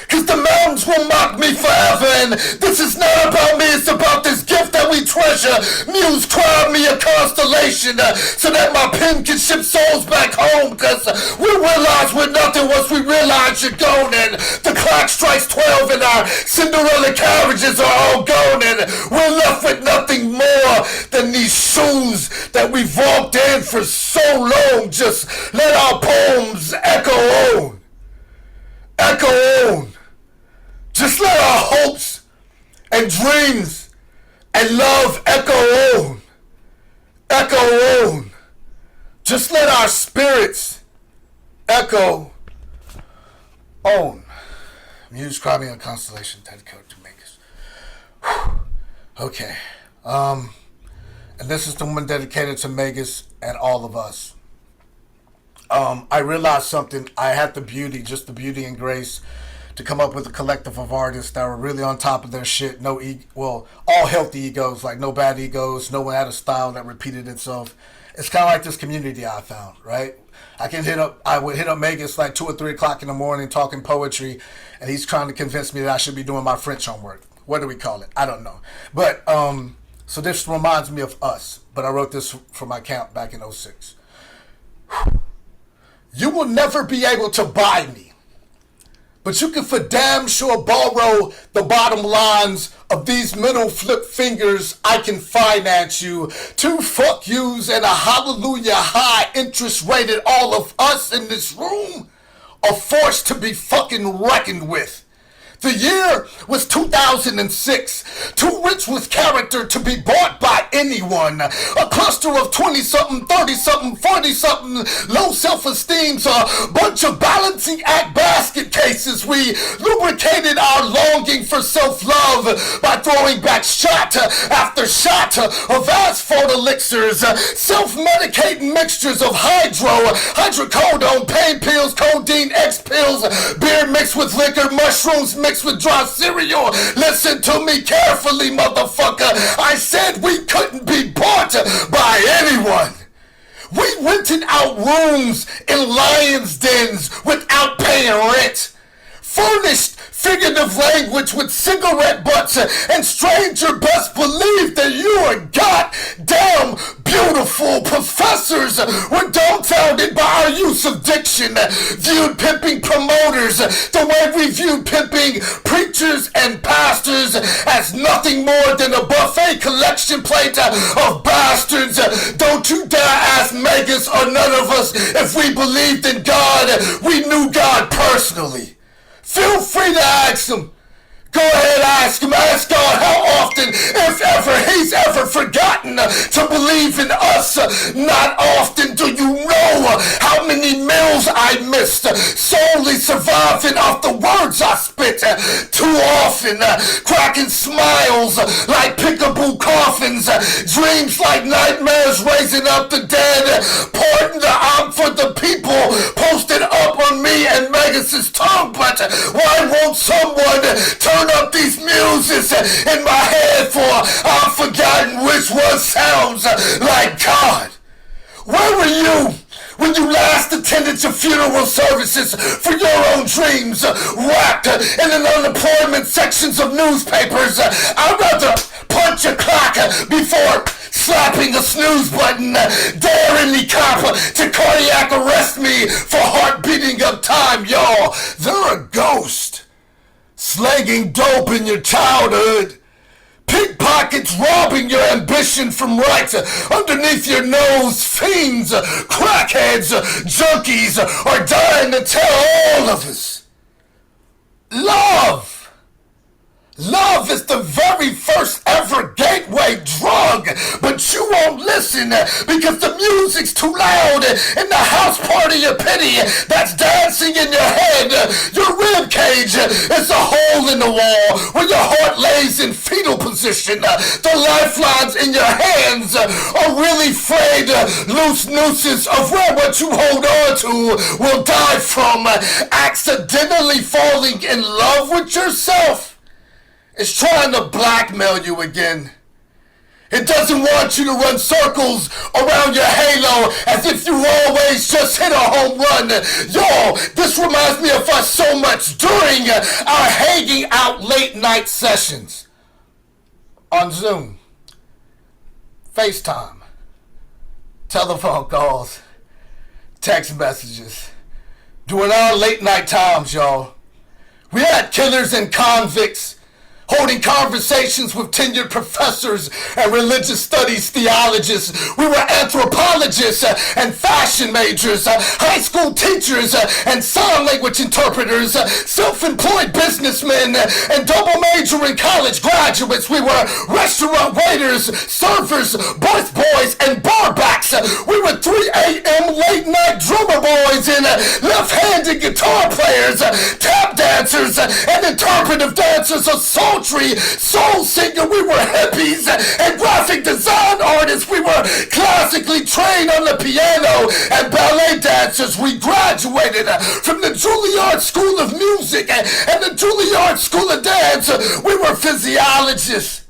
'cause the mountains will mock me forever, and this is not about me, it's about this gift that we treasure. Muse, cry me a constellation so that my pen can ship souls back home, 'cause we realize we're nothing once we realize you're gone, and the clock strikes 12 and our Cinderella carriages are all gone, and we're left with nothing more than these shoes that we've walked in for so long. Just let our poems echo on. Echo on. Just let our hopes and dreams and love echo on. Echo on. Just let our spirits echo on. Muse, Crimean Constellation, dedicated to Magus. Okay. And this is the one dedicated to Magus and all of us. I realized something. I had the beauty and grace to come up with a collective of artists that were really on top of their shit. All healthy egos, like no bad egos. No one had a style that repeated itself. It's kind of like this community I found, right? I would hit up Magus like 2 or 3 o'clock in the morning talking poetry, and he's trying to convince me that I should be doing my French homework. What do we call it? I don't know. But, so this reminds me of us, but I wrote this for my camp back in 06. You will never be able to buy me, but you can for damn sure borrow the bottom lines of these middle flip fingers. I can finance you. 2 fuck yous and a hallelujah high interest rated. All of us in this room are forced to be fucking reckoned with. The year was 2006. Too rich with character to be bought by anyone. A cluster of 20-something, 30-something, 40-something low self-esteems. A bunch of balancing act basket cases. We lubricated our longing for self-love by throwing back shot after shot of asphalt elixirs. Self-medicating mixtures of hydrocodone, pain pills, codeine, X pills, beer mixed with liquor, mushrooms mixed with dry cereal. Listen to me carefully, motherfucker. I said we couldn't be bought by anyone. We rented out rooms in lions' dens without paying rent. Furnished figurative language with cigarette butts, and stranger best believe that you are goddamn beautiful. Professors were dumbfounded by our use of diction. Viewed pimping promoters the way we viewed pimping preachers and pastors as nothing more than a buffet collection plate of bastards. Don't you dare ask Magus or none of us if we believed in God. We knew God personally. Feel free to ask him. Go ahead, ask him. Ask God how often, if ever, he's ever forgotten to believe in us. Not often. Do you know how many meals I missed solely surviving off the words I spit? Too often, cracking smiles like pickable coffins, dreams like nightmares raising up the dead. Pardon the I'm for the people posted up on me and Magus's tongue, but why won't someone turn up these muses in my head, for I've forgotten which one sounds like God. Where were you when you last attended your funeral services for your own dreams, wrapped in an unemployment sections of newspapers? I'd rather punch a clock before slapping a snooze button. Dare any cop to cardiac arrest me for heart beating up time, y'all. They're a ghost. Slanging dope in your childhood. Pickpockets robbing your ambition from right underneath your nose. Fiends, crackheads, junkies are dying to tell all of us. Love. Love is the very first ever gateway drug, but you won't listen because the music's too loud in the house party of pity that's dancing in your head. Your rib cage is a hole in the wall where your heart lays in fetal position. The lifelines in your hands are really frayed loose nooses of where what you hold on to will die from. Accidentally falling in love with yourself is trying to blackmail you again. It doesn't want you to run circles around your halo as if you always just hit a home run. Y'all, this reminds me of us so much during our hanging out late night sessions on Zoom, FaceTime, telephone calls, text messages. During our late night times, y'all, we had killers and convicts holding conversations with tenured professors and religious studies theologists. We were anthropologists and fashion majors, high school teachers and sign language interpreters, self-employed businessmen and double majoring college graduates. We were restaurant waiters, servers, birth boys, and barbacks. We were 3 a.m. late night drummer boys and left-handed guitar players, tap dancers, and interpretive dancers, sultry soul singer. We were hippies and graphic design artists. We were classically trained on the piano and ballet dancers. We graduated from the Juilliard School of Music and the Juilliard School of Dance. We were physiologists,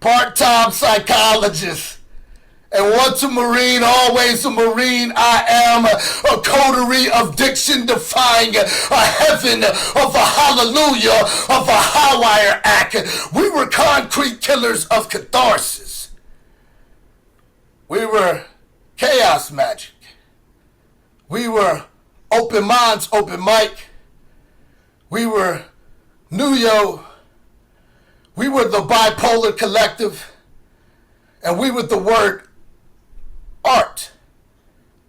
part-time psychologists. And once a Marine, always a Marine. I am a coterie of diction defying a heaven of a hallelujah of a high wire act. We were concrete killers of catharsis. We were chaos magic. We were open minds, open mic. We were Nuyo. We were the bipolar collective. And we were the word art,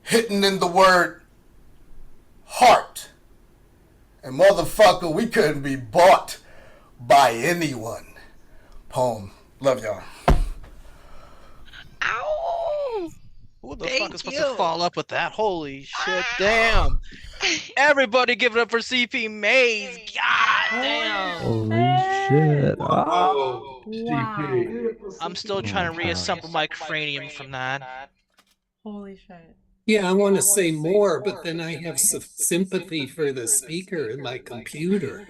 hidden in the word heart. And motherfucker, we couldn't be bought by anyone. Poem. Love y'all. Ow! Who the fuck is supposed to follow up with that? Holy shit, damn. Everybody give it up for CP Maze. God damn. Holy shit. Oh, Wow. I'm still trying to reassemble my cranium from that. Holy shit. Yeah, I want to say more, but then I have sympathy for the speaker in my computer.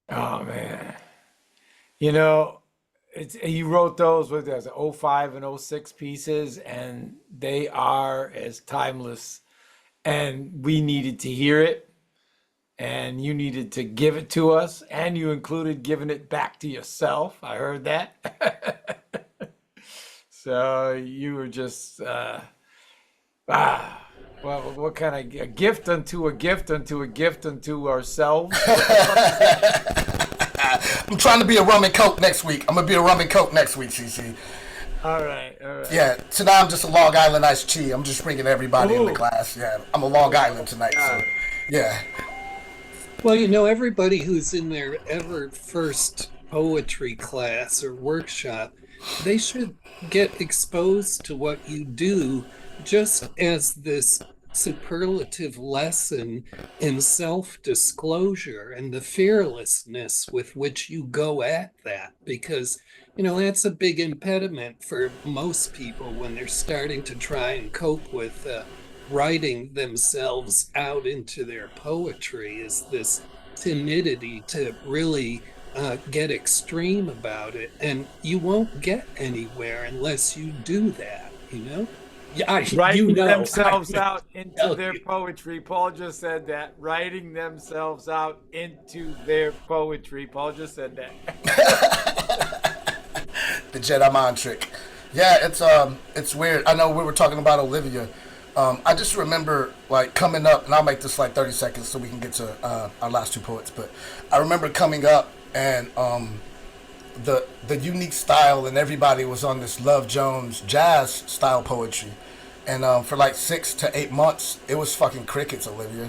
Oh man. You know, he wrote those with us 05 and 06 pieces, and they are as timeless. And we needed to hear it, and you needed to give it to us, and you included giving it back to yourself. I heard that. So you were just well, what kind of a gift unto a gift unto a gift unto ourselves? I'm trying to be a rum and coke next week. I'm gonna be a rum and coke next week, CC. All right. Yeah, tonight I'm just a Long Island iced tea. I'm just bringing everybody in the class. Yeah, I'm a Long Island tonight. So, yeah. Well, you know, everybody who's in their ever first poetry class or workshop, they should get exposed to what you do just as this superlative lesson in self-disclosure and the fearlessness with which you go at that, because you know that's a big impediment for most people when they're starting to try and cope with writing themselves out into their poetry, is this timidity to really get extreme about it, and you won't get anywhere unless you do that, you know? Yeah, writing themselves out into their poetry. Paul just said that. Writing themselves out into their poetry. Paul just said that. The Jedi mind trick. Yeah, it's weird. I know we were talking about Olivia. I just remember like coming up, and I'll make this like 30 seconds so we can get to our last two poets. But I remember coming up and the unique style, and everybody was on this Love Jones jazz style poetry. And for like 6 to 8 months, it was fucking crickets, Olivia.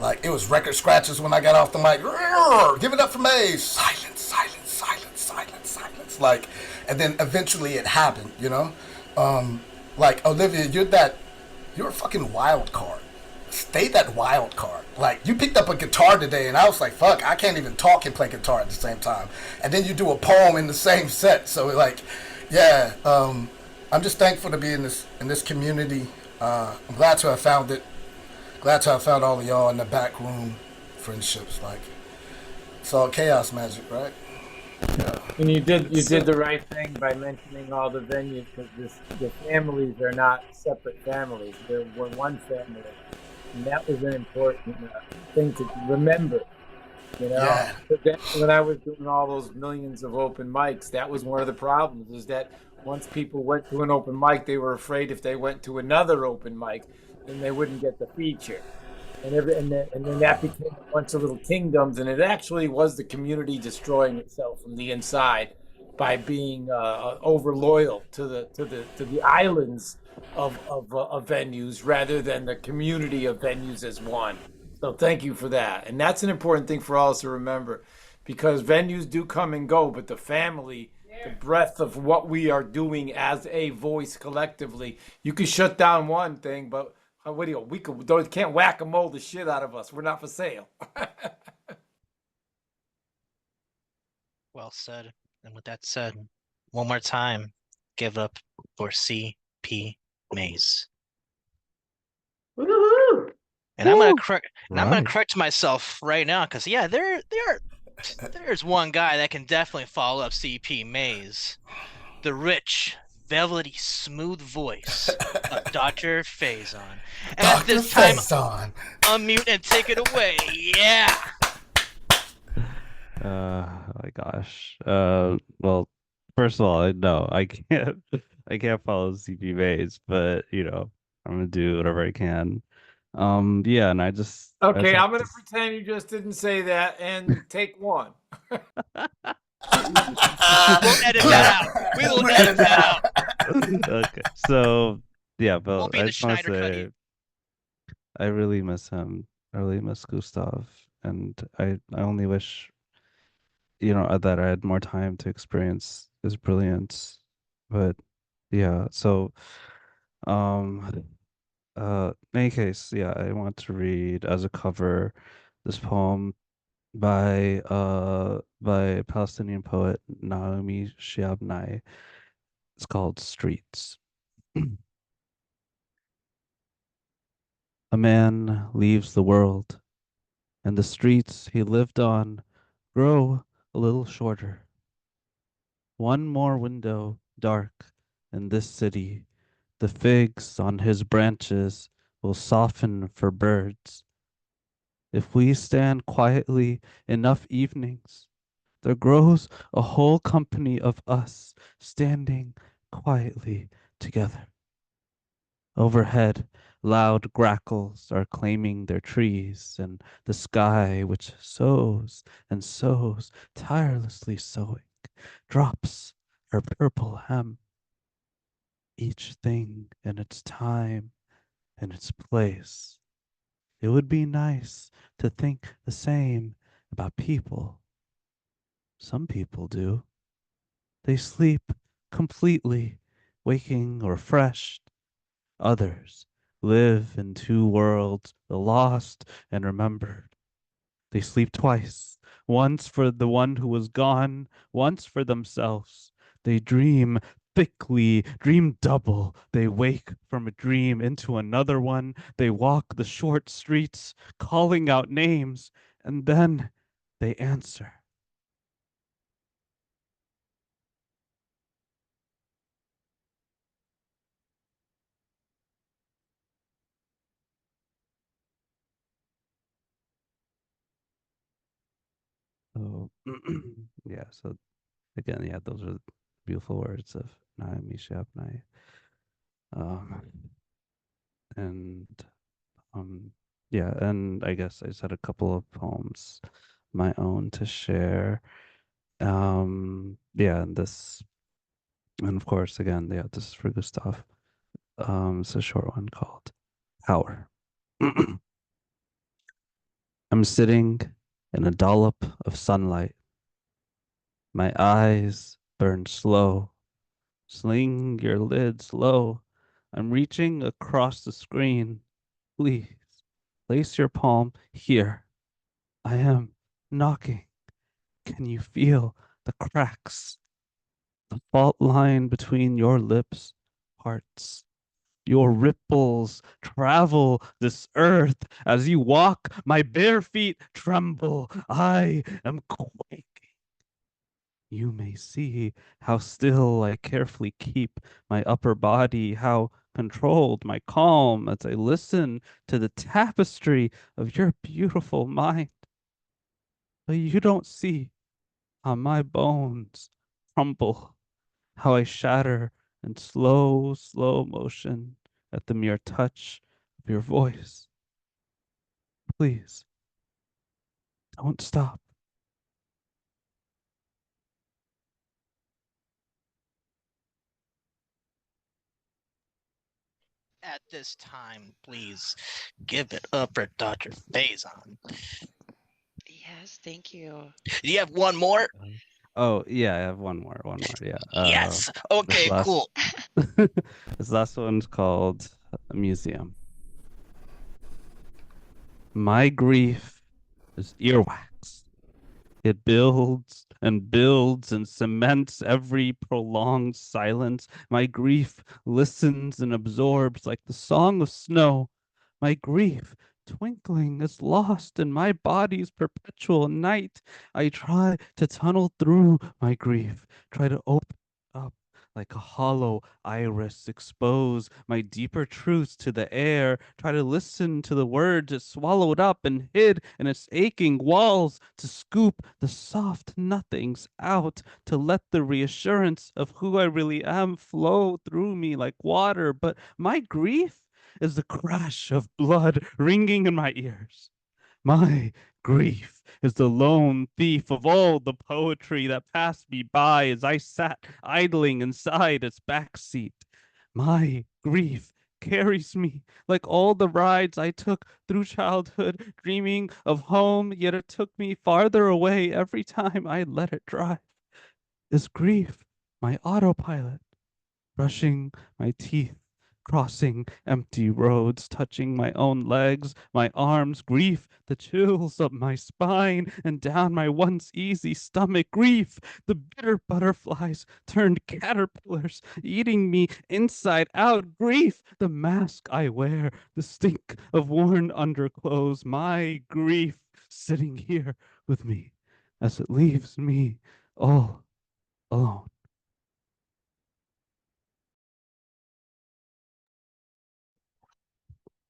Like, it was record scratches when I got off the mic. Give it up for Maze. Silence, silence, silence, silence, silence. Like, and then eventually it happened, you know? Like, Olivia, you're a fucking wild card. Stay that wild card. Like, you picked up a guitar today, and I was like, fuck, I can't even talk and play guitar at the same time. And then you do a poem in the same set. So, like, yeah, I'm just thankful to be in this community. I'm glad to have found it. Glad to have found all of y'all in the back room friendships. Like, it's all chaos magic, right? Yeah. And you did the right thing by mentioning all the venues, because the families are not separate families. We're one family. And that was an important thing to remember. You know, Yeah. But then when I was doing all those millions of open mics, that was one of the problems, is that once people went to an open mic, they were afraid if they went to another open mic, then they wouldn't get the feature. and then that became a bunch of little kingdoms, and it actually was the community destroying itself from the inside by being over loyal to the islands of venues rather than the community of venues as one. So thank you for that, and that's an important thing for all us to remember, because venues do come and go, but the family, the breadth of what we are doing as a voice collectively, you can shut down one thing, but what do you? We can't whack a mole the shit out of us. We're not for sale. Well said. And with that said, one more time, give it up for CP Maze. Woohoo! And I'm gonna correct. And I'm gonna Right. correct myself right now, because yeah, there's one guy that can definitely follow up CP Maze, the rich, velvety, smooth voice of Dr. Faizen. And at Dr. this time, Faizen. unmute and take it away. Yeah. Oh my gosh. Well, first of all, no, I can't. I can't follow CP Maze, but I'm gonna do whatever I can. Yeah, and I just Okay, have I'm gonna to pretend you just didn't say that, and take one. We'll edit that out. We will edit that out. Okay, so yeah, but Won't be I the just want to Schneider cut say either. I really miss him. I really miss Gustav, and I only wish that I had more time to experience his brilliance. But yeah, so um in any case, yeah, I want to read as a cover this poem by a Palestinian poet Naomi Shihab. It's called Streets. A man leaves the world, and the streets he lived on grow a little shorter. One more window dark in this city, the figs on his branches will soften for birds. If we stand quietly enough evenings, there grows a whole company of us standing quietly together. Overhead, loud grackles are claiming their trees, and the sky, which sows and sows, tirelessly sowing, drops her purple hem. Each thing in its time, in its place. It would be nice to think the same about people. Some people do. They sleep completely, waking refreshed. Others live in two worlds, the lost and remembered. They sleep twice, once for the one who was gone, once for themselves. They dream thickly, dream double. They wake from a dream into another one. They walk the short streets, calling out names, and then they answer. So, yeah, so again, yeah, those are beautiful words of Naomi Shihab. Um, and yeah, and I guess I just had a couple of poems my own to share. Yeah, and of course, again, yeah, this is for Gustav. It's a short one called Power. I'm sitting in a dollop of sunlight. My eyes burn slow. Sling your lids low. I'm reaching across the screen. Please place your palm here. I am knocking. Can you feel the cracks? The fault line between your lips, hearts. Your ripples travel this earth as you walk. My bare feet tremble. I am quaking. You may see how still I carefully keep my upper body, how controlled my calm as I listen to the tapestry of your beautiful mind. But you don't see how my bones crumble, how I shatter in slow, slow motion at the mere touch of your voice. Please, don't stop. At this time, please give it up for Dr. Faizen. Yes, thank you. Do you have one more? Oh yeah, I have one more. Yeah. Yes. Okay, cool. This last one's called Museum. My grief is earwax. It builds and builds and cements every prolonged silence. My grief listens and absorbs like the song of snow. My grief, twinkling, is lost in my body's perpetual night. I try to tunnel through my grief, try to open up like a hollow iris, expose my deeper truths to the air, try to listen to the words it swallowed up and hid in its aching walls, to scoop the soft nothings out, to let the reassurance of who I really am flow through me like water. But my grief is the crash of blood ringing in my ears. My grief is the lone thief of all the poetry that passed me by as I sat idling inside its back seat. My grief carries me like all the rides I took through childhood, dreaming of home, yet it took me farther away every time I let it drive. Is grief my autopilot, brushing my teeth, crossing empty roads, touching my own legs, my arms, grief, the chills up my spine and down my once easy stomach, grief, the bitter butterflies turned caterpillars, eating me inside out, grief, the mask I wear, the stink of worn underclothes, my grief sitting here with me as it leaves me all alone.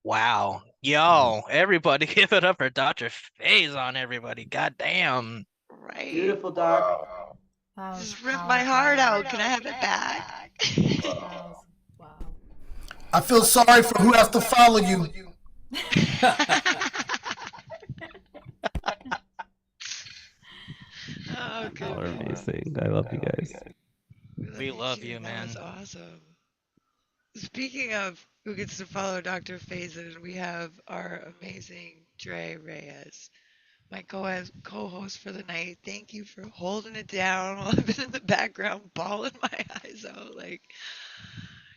Wow. Yo, everybody give it up for Dr. Faizen, everybody. God damn. Right. Beautiful, Doc. Just ripped my heart out. Can I have it back? Wow. I feel sorry for who has to follow you. Oh, You good. are amazing. I love you guys. We love you, That man. was awesome. Speaking of who gets to follow Dr. Faizen, we have our amazing Dre Reyes, my co-host for the night. Thank you for holding it down while I've been in the background bawling my eyes out. Like,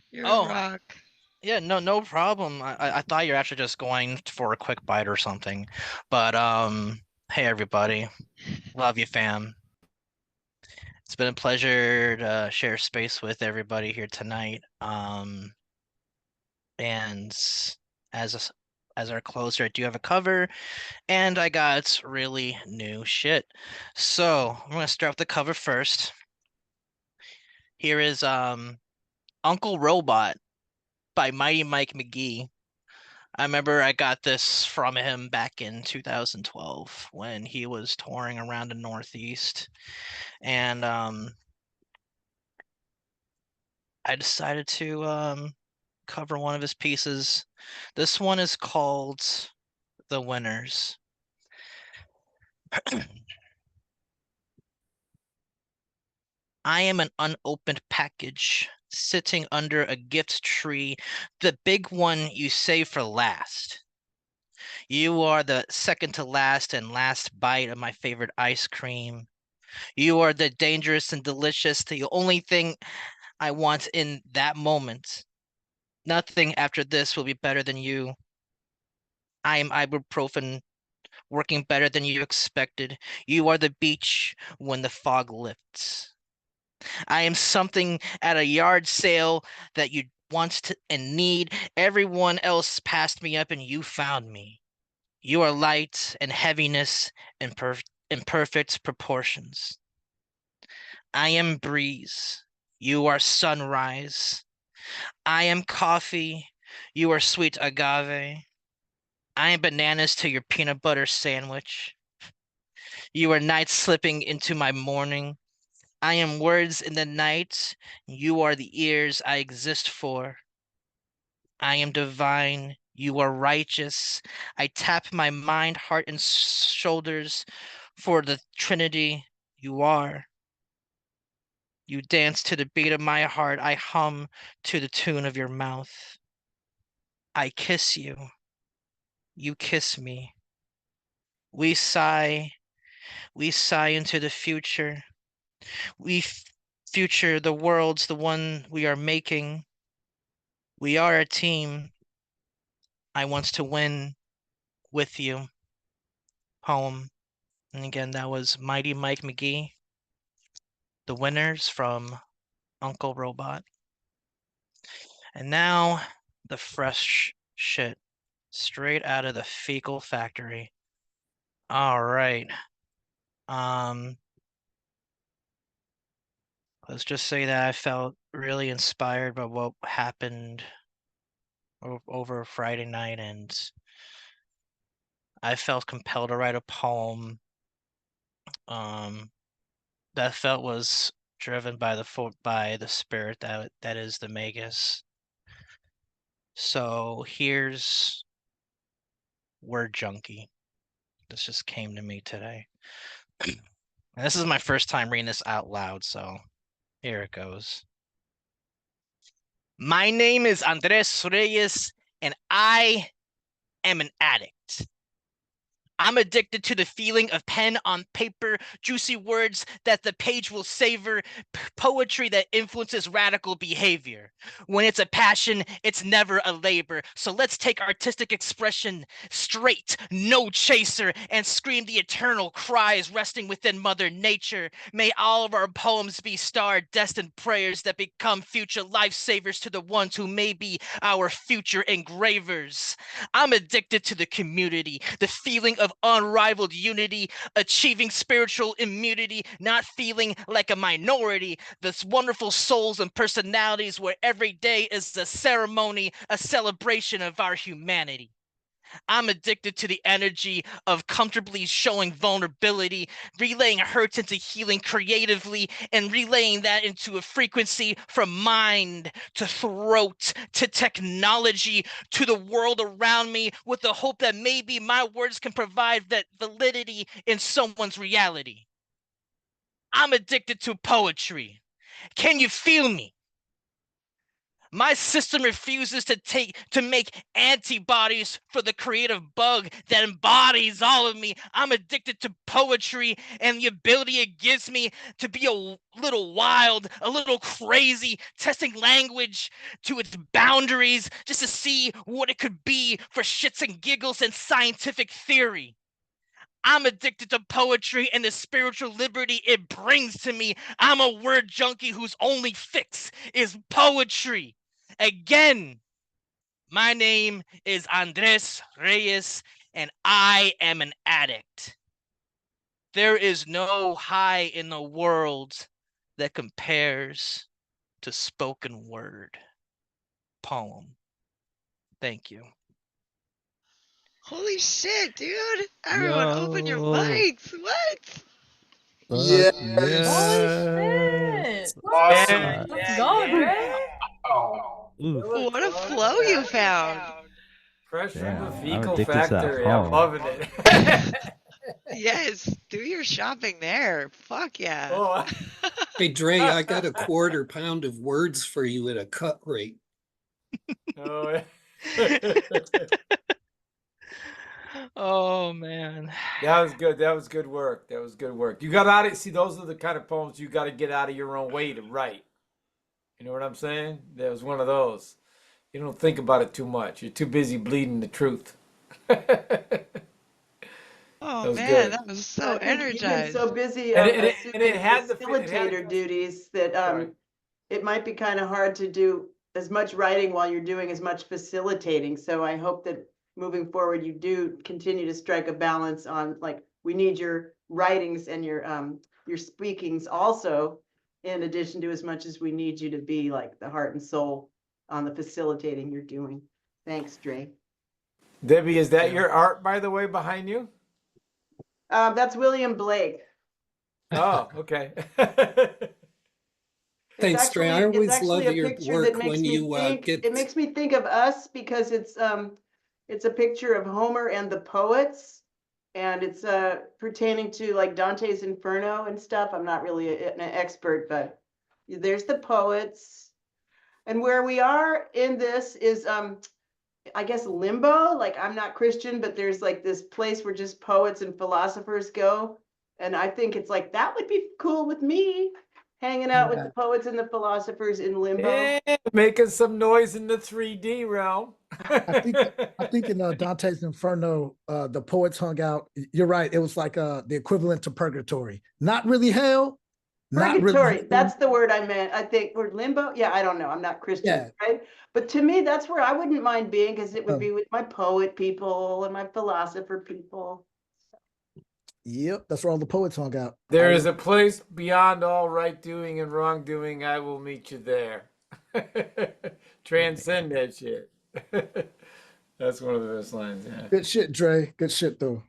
you're a rock. Yeah, no problem. I thought you were actually just going for a quick bite or something. But hey everybody. Love you, fam. It's been a pleasure to share space with everybody here tonight. And as our closer, I do have a cover, and I got really new shit. So I'm gonna start with the cover first. Here is Uncle Robot by Mighty Mike McGee. I remember I got this from him back in 2012 when he was touring around the Northeast, and I decided to cover one of his pieces. This one is called The Winners. I am an unopened package sitting under a gift tree, the big one you save for last. You are the second to last and last bite of my favorite ice cream. You are the dangerous and delicious, the only thing I want in that moment. Nothing after this will be better than you. I am ibuprofen working better than you expected. You are the beach when the fog lifts. I am something at a yard sale that you want to and need. Everyone else passed me up and you found me. You are light and heaviness in perfect proportions. I am breeze. You are sunrise. I am coffee. You are sweet agave. I am bananas to your peanut butter sandwich. You are night slipping into my morning. I am words in the night. You are the ears I exist for. I am divine. You are righteous. I tap my mind, heart, and shoulders for the Trinity you are. You dance to the beat of my heart. I hum to the tune of your mouth. I kiss you. You kiss me. We sigh into the future. Future, the world's the one we are making. We are a team. I want to win with you. Poem. And again, that was Mighty Mike McGee. The winners from Uncle Robot. And now the fresh shit straight out of the fecal factory. All right. Let's just say that I felt really inspired by what happened over Friday night, and I felt compelled to write a poem that felt was driven by the spirit that is the Magus. So here's Word Junkie. This just came to me today. And this is my first time reading this out loud, so here it goes. My name is Andres Reyes, and I am an addict. I'm addicted to the feeling of pen on paper, juicy words that the page will savor, poetry that influences radical behavior. When it's a passion, it's never a labor. So let's take artistic expression straight, no chaser, and scream the eternal cries resting within Mother Nature. May all of our poems be star-destined prayers that become future lifesavers to the ones who may be our future engravers. I'm addicted to the community, the feeling of unrivaled unity, achieving spiritual immunity, not feeling like a minority. This wonderful souls and personalities where every day is a ceremony, a celebration of our humanity. I'm addicted to the energy of comfortably showing vulnerability, relaying hurts into healing creatively, and relaying that into a frequency from mind to throat to technology to the world around me, with the hope that maybe my words can provide that validity in someone's reality. I'm addicted to poetry. Can you feel me? My system refuses to make antibodies for the creative bug that embodies all of me. I'm addicted to poetry and the ability it gives me to be a little wild, a little crazy, testing language to its boundaries just to see what it could be for shits and giggles and scientific theory. I'm addicted to poetry and the spiritual liberty it brings to me. I'm a word junkie whose only fix is poetry. Again, my name is Andres Reyes, and I am an addict. There is no high in the world that compares to spoken word. Poem. Thank you. Holy shit, dude. Everyone open your mics. What? Yeah. Holy shit! Yeah, Let's go, Dre. What a flow you found. Fresh from the Damn, I'm fecal addicted to that factory. I'm poem. loving it. Yes, do your shopping there. Fuck yeah. Oh. Hey, Dre, I got a quarter pound of words for you at a cut rate. Oh, Oh man. that was good. That was good work. That was good work. You got out of see, those are the kind of poems you got to get out of your own way to write. You know what I'm saying? That was one of those. You don't think about it too much. You're too busy bleeding the truth. Oh was man, good. that was so You've been energized. so busy And it assuming had the facilitator duties that Sorry. it might be kind of hard to do as much writing while you're doing as much facilitating. So I hope that moving forward, you do continue to strike a balance on, like, we need your writings and your speakings also, in addition to as much as we need you to be like the heart and soul on the facilitating you're doing. Thanks, Dre. Debbie, is that your art, by the way, behind you? That's William Blake. Oh, okay. Thanks, Dre. I always love a your picture work that makes when me you think, get. it makes me think of us because it's It's a picture of Homer and the poets, and it's pertaining to like Dante's Inferno and stuff. I'm not really an expert, but there's the poets. And where we are in this is I guess limbo. Like, I'm not Christian, but there's like this place where just poets and philosophers go. And I think it's like, that would be cool with me, hanging out with Yeah. the poets and the philosophers in limbo. Yeah, making some noise in the 3D realm. I think in Dante's Inferno, the poets hung out. You're right. It was like the equivalent to purgatory. Not really hell. Not Purgatory, really. that's the word I meant. I think, or limbo. Yeah, I don't know. I'm not Christian, Yeah. right? But to me, that's where I wouldn't mind being, because it would be with my poet people and my philosopher people. Yep, that's where all the poets hung out. There is a place beyond all right doing and wrongdoing. I will meet you there. Transcend that shit. That's one of the best lines. Yeah. Good shit, Dre. Good shit, though.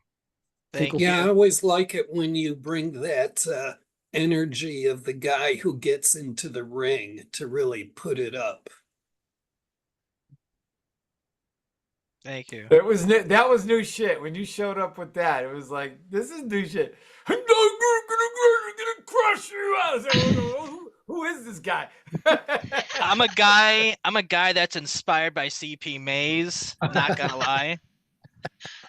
Thank Yeah, I always like it when you bring that energy of the guy who gets into the ring to really put it up. Thank you. That was new shit. When you showed up with that, it was like, this is new shit. I'm gonna crush you. I was like, who is this guy? I'm a guy that's inspired by CP Mays. Not gonna lie.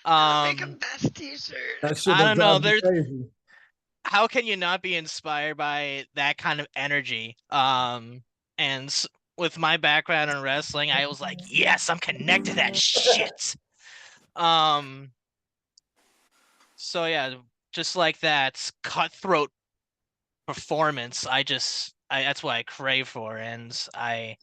Make a best t-shirt. I don't know. There's how can you not be inspired by that kind of energy? And with my background in wrestling, I was like, yes, I'm connected to that shit. So yeah, just like that cutthroat performance, that's what I crave for, and I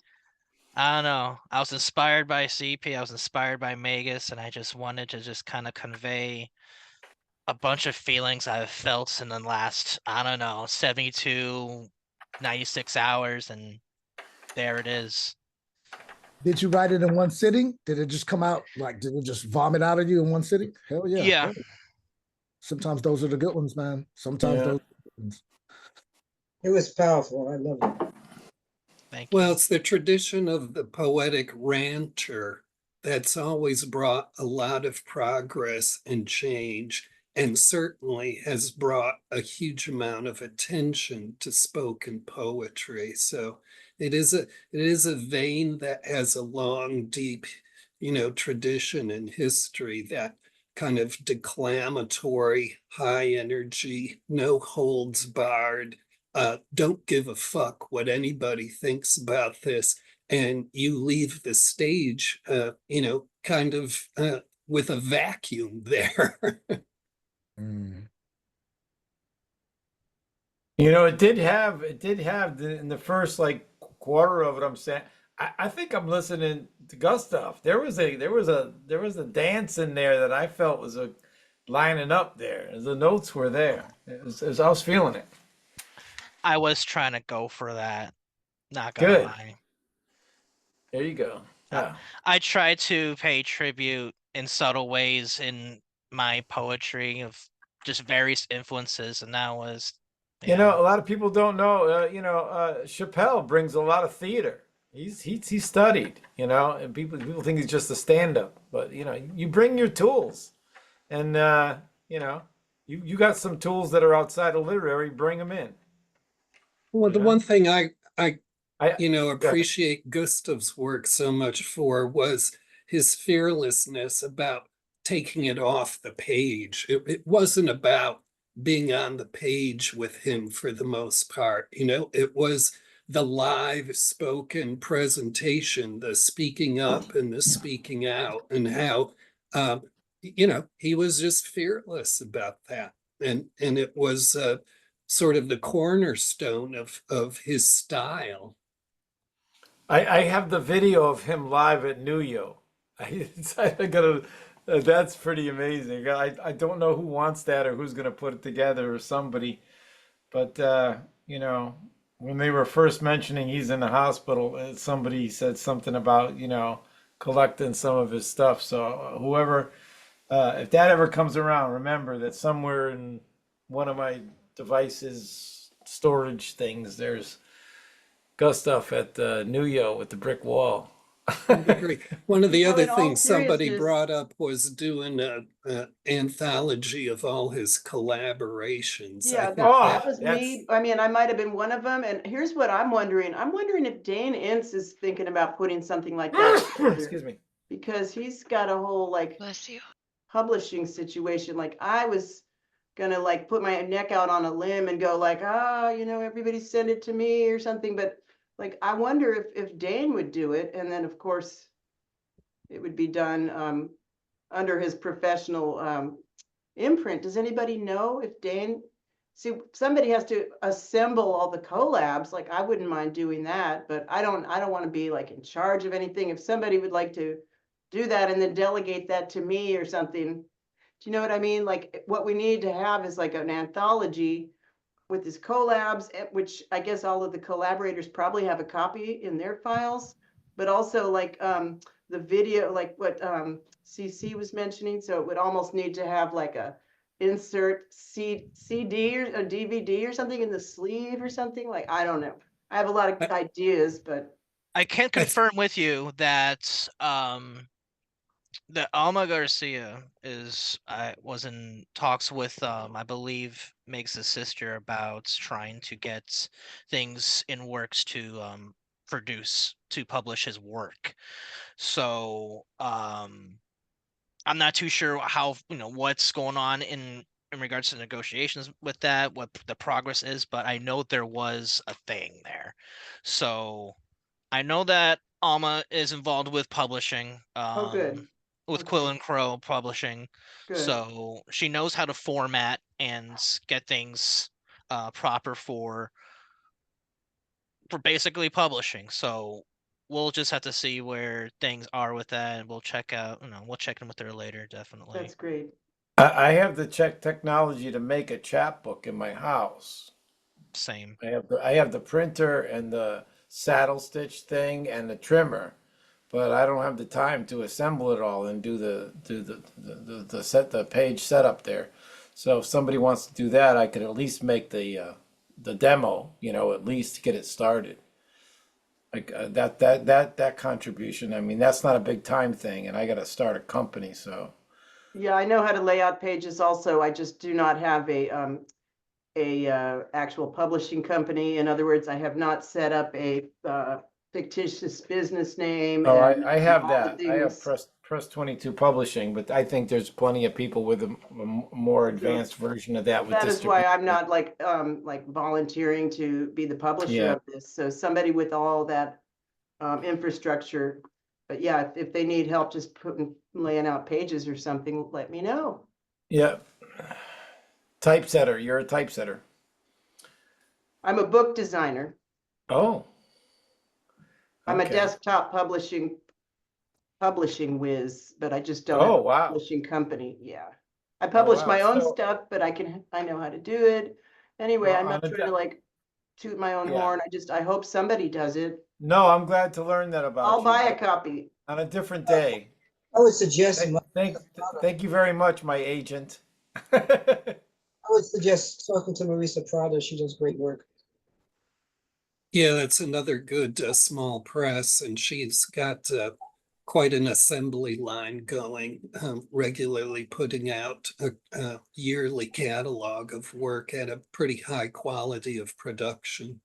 don't know. I was inspired by CP. I was inspired by Magus, and I just wanted to just kind of convey a bunch of feelings I've felt in the last, I don't know, 72, 96 hours, and there it is. Did you write it in one sitting? Did it just come out, like, did it just vomit out of you in one sitting? Hell yeah. Yeah. Hell yeah. Sometimes those are the good ones, man. Sometimes those are the good ones. It was powerful. I love it. Thank you. Well, it's the tradition of the poetic ranter that's always brought a lot of progress and change, and certainly has brought a huge amount of attention to spoken poetry. So it is a vein that has a long, deep, tradition and history, that kind of declamatory, high energy, no holds barred, don't give a fuck what anybody thinks about this. And you leave the stage, kind of with a vacuum there. It did have in the first like quarter of it. I'm saying, I think I'm listening to Gustav. There was a dance in there that I felt was lining up there. The notes were there. I was feeling it. I was trying to go for that. Not gonna lie. There you go. Yeah. I try to pay tribute in subtle ways in my poetry of just various influences, and that was. A lot of people don't know. Chappelle brings a lot of theater. He studied. And people think he's just a stand-up, but you bring your tools, and you got some tools that are outside of literary. Bring them in. Well, the one thing I appreciate Gustav's work so much for was his fearlessness about taking it off the page. It wasn't about being on the page with him for the most part. It was the live spoken presentation, the speaking up and the speaking out, and how, he was just fearless about that. And it was sort of the cornerstone of his style. I have the video of him live at New Yo. That's pretty amazing. I don't know who wants that or who's gonna put it together or somebody, but when they were first mentioning he's in the hospital, somebody said something about collecting some of his stuff. So whoever, if that ever comes around, remember that somewhere in one of my devices, storage things, there's Gustav at New Yo with the brick wall. Agree. One of the other in all things somebody seriousness- brought up was doing a anthology of all his collaborations. Yeah, I think that was me. I mean, I might have been one of them. And here's what I'm wondering. I'm wondering if Dane Ince is thinking about putting something like that together. Excuse me. Because he's got a whole like Bless you. publishing situation. Like I was gonna like put my neck out on a limb and go like, you know, everybody send it to me or something. But like, I wonder if Dane would do it. And then of course it would be done under his professional imprint. Does anybody know if Dane, see, somebody has to assemble all the collabs. Like I wouldn't mind doing that, but I don't want to be like in charge of anything. If somebody would like to do that and then delegate that to me or something, do you know what I mean? Like what we need to have is like an anthology with his collabs, which I guess all of the collaborators probably have a copy in their files, but also like the video, like what CC was mentioning. So it would almost need to have like a insert CD or a DVD or something in the sleeve or something. Like, I don't know. I have a lot of ideas, but I can confirm with you that that Alma Garcia was in talks with I believe Meg's sister about trying to get things in works to publish his work. So I'm not too sure how, you know, what's going on in regards to negotiations with that, what the progress is, but I know there was a thing there. So I know that Alma is involved with publishing. good. With Quill and Crow Publishing. Good. So she knows how to format and get things proper for basically publishing. So we'll just have to see where things are with that, and we'll check out, we'll check in with her later, definitely. That's great. I have the technology to make a chapbook in my house. Same. I have the printer and the saddle stitch thing and the trimmer, but I don't have the time to assemble it all and do the page setup there. So if somebody wants to do that, I could at least make the demo, you know, at least to get it started. Like that contribution. I mean, that's not a big time thing, and I got to start a company, so. Yeah, I know how to lay out pages also. I just do not have a actual publishing company. In other words, I have not set up a fictitious business name. Oh, and I have all the that. I have things. Press 22 Publishing, but I think there's plenty of people with a more advanced version of that. With That is why distribution. I'm not like volunteering to be the publisher of this. So somebody with all that infrastructure. But yeah, if they need help just laying out pages or something, let me know. Yeah. Typesetter. You're a typesetter. I'm a book designer. Oh. I'm a Okay. desktop publishing whiz, but I just don't Oh, have a wow. publishing company. Yeah. I publish wow. my own So- stuff, but I know how to do it. Anyway, Well, I'm not on a trying to like toot my own Yeah. horn. I hope somebody does it. No, I'm glad to learn that about I'll you. buy a copy. On a different day. I would suggest Thank you very much, my agent. I would suggest talking to Marisa Prada. She does great work. Yeah, that's another good small press, and she's got quite an assembly line going, regularly putting out a yearly catalog of work at a pretty high quality of production.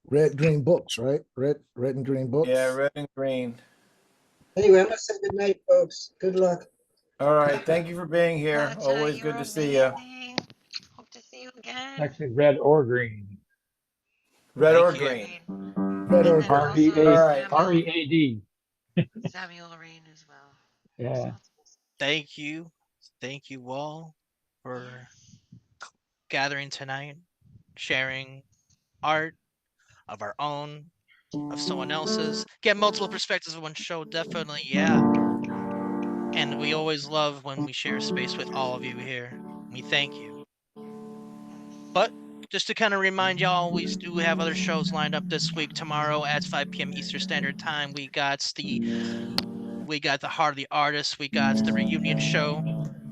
Red Green Books, right? Red and Green Books. Yeah, red and green. Anyway, I'm gonna say good night, folks. Good luck. All right. Thank you for being here. Always good to see you. Hope to see you again. Actually, red or green. Red or Thank you. green. Red or R-E-A- All right. R-E-A-D. Samuel Rain as well. Yeah. Thank you all for gathering tonight, sharing art of our own, of someone else's. Get multiple perspectives of one show, definitely, yeah. And we always love when we share space with all of you here. We thank you. But just to kind of remind y'all, we do have other shows lined up this week. Tomorrow at 5 p.m. Eastern Standard Time, we got the Heart of the Artist, we got the reunion show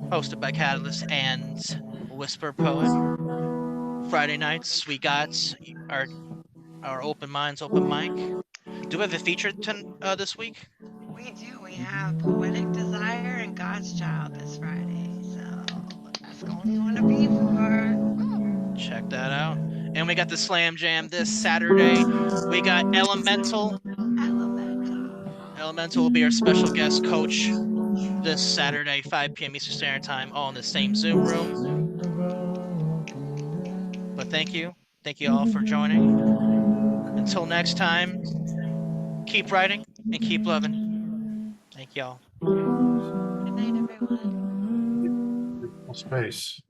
hosted by KataLyst and Whisper Poet. Friday nights, we got our Open Minds Open Mic. Do we have a feature this week? We do. We have Poetic Desire and God's Child this Friday. So that's what we want to be for. Check that out. And we got the Slam Jam this Saturday. We got Elemental. Elemental will be our special guest coach this Saturday, 5 p.m. Eastern Standard Time, all in the same Zoom room. But thank you. Thank you all for joining. Until next time, keep writing and keep loving. Thank y'all. Good night, everyone. Space.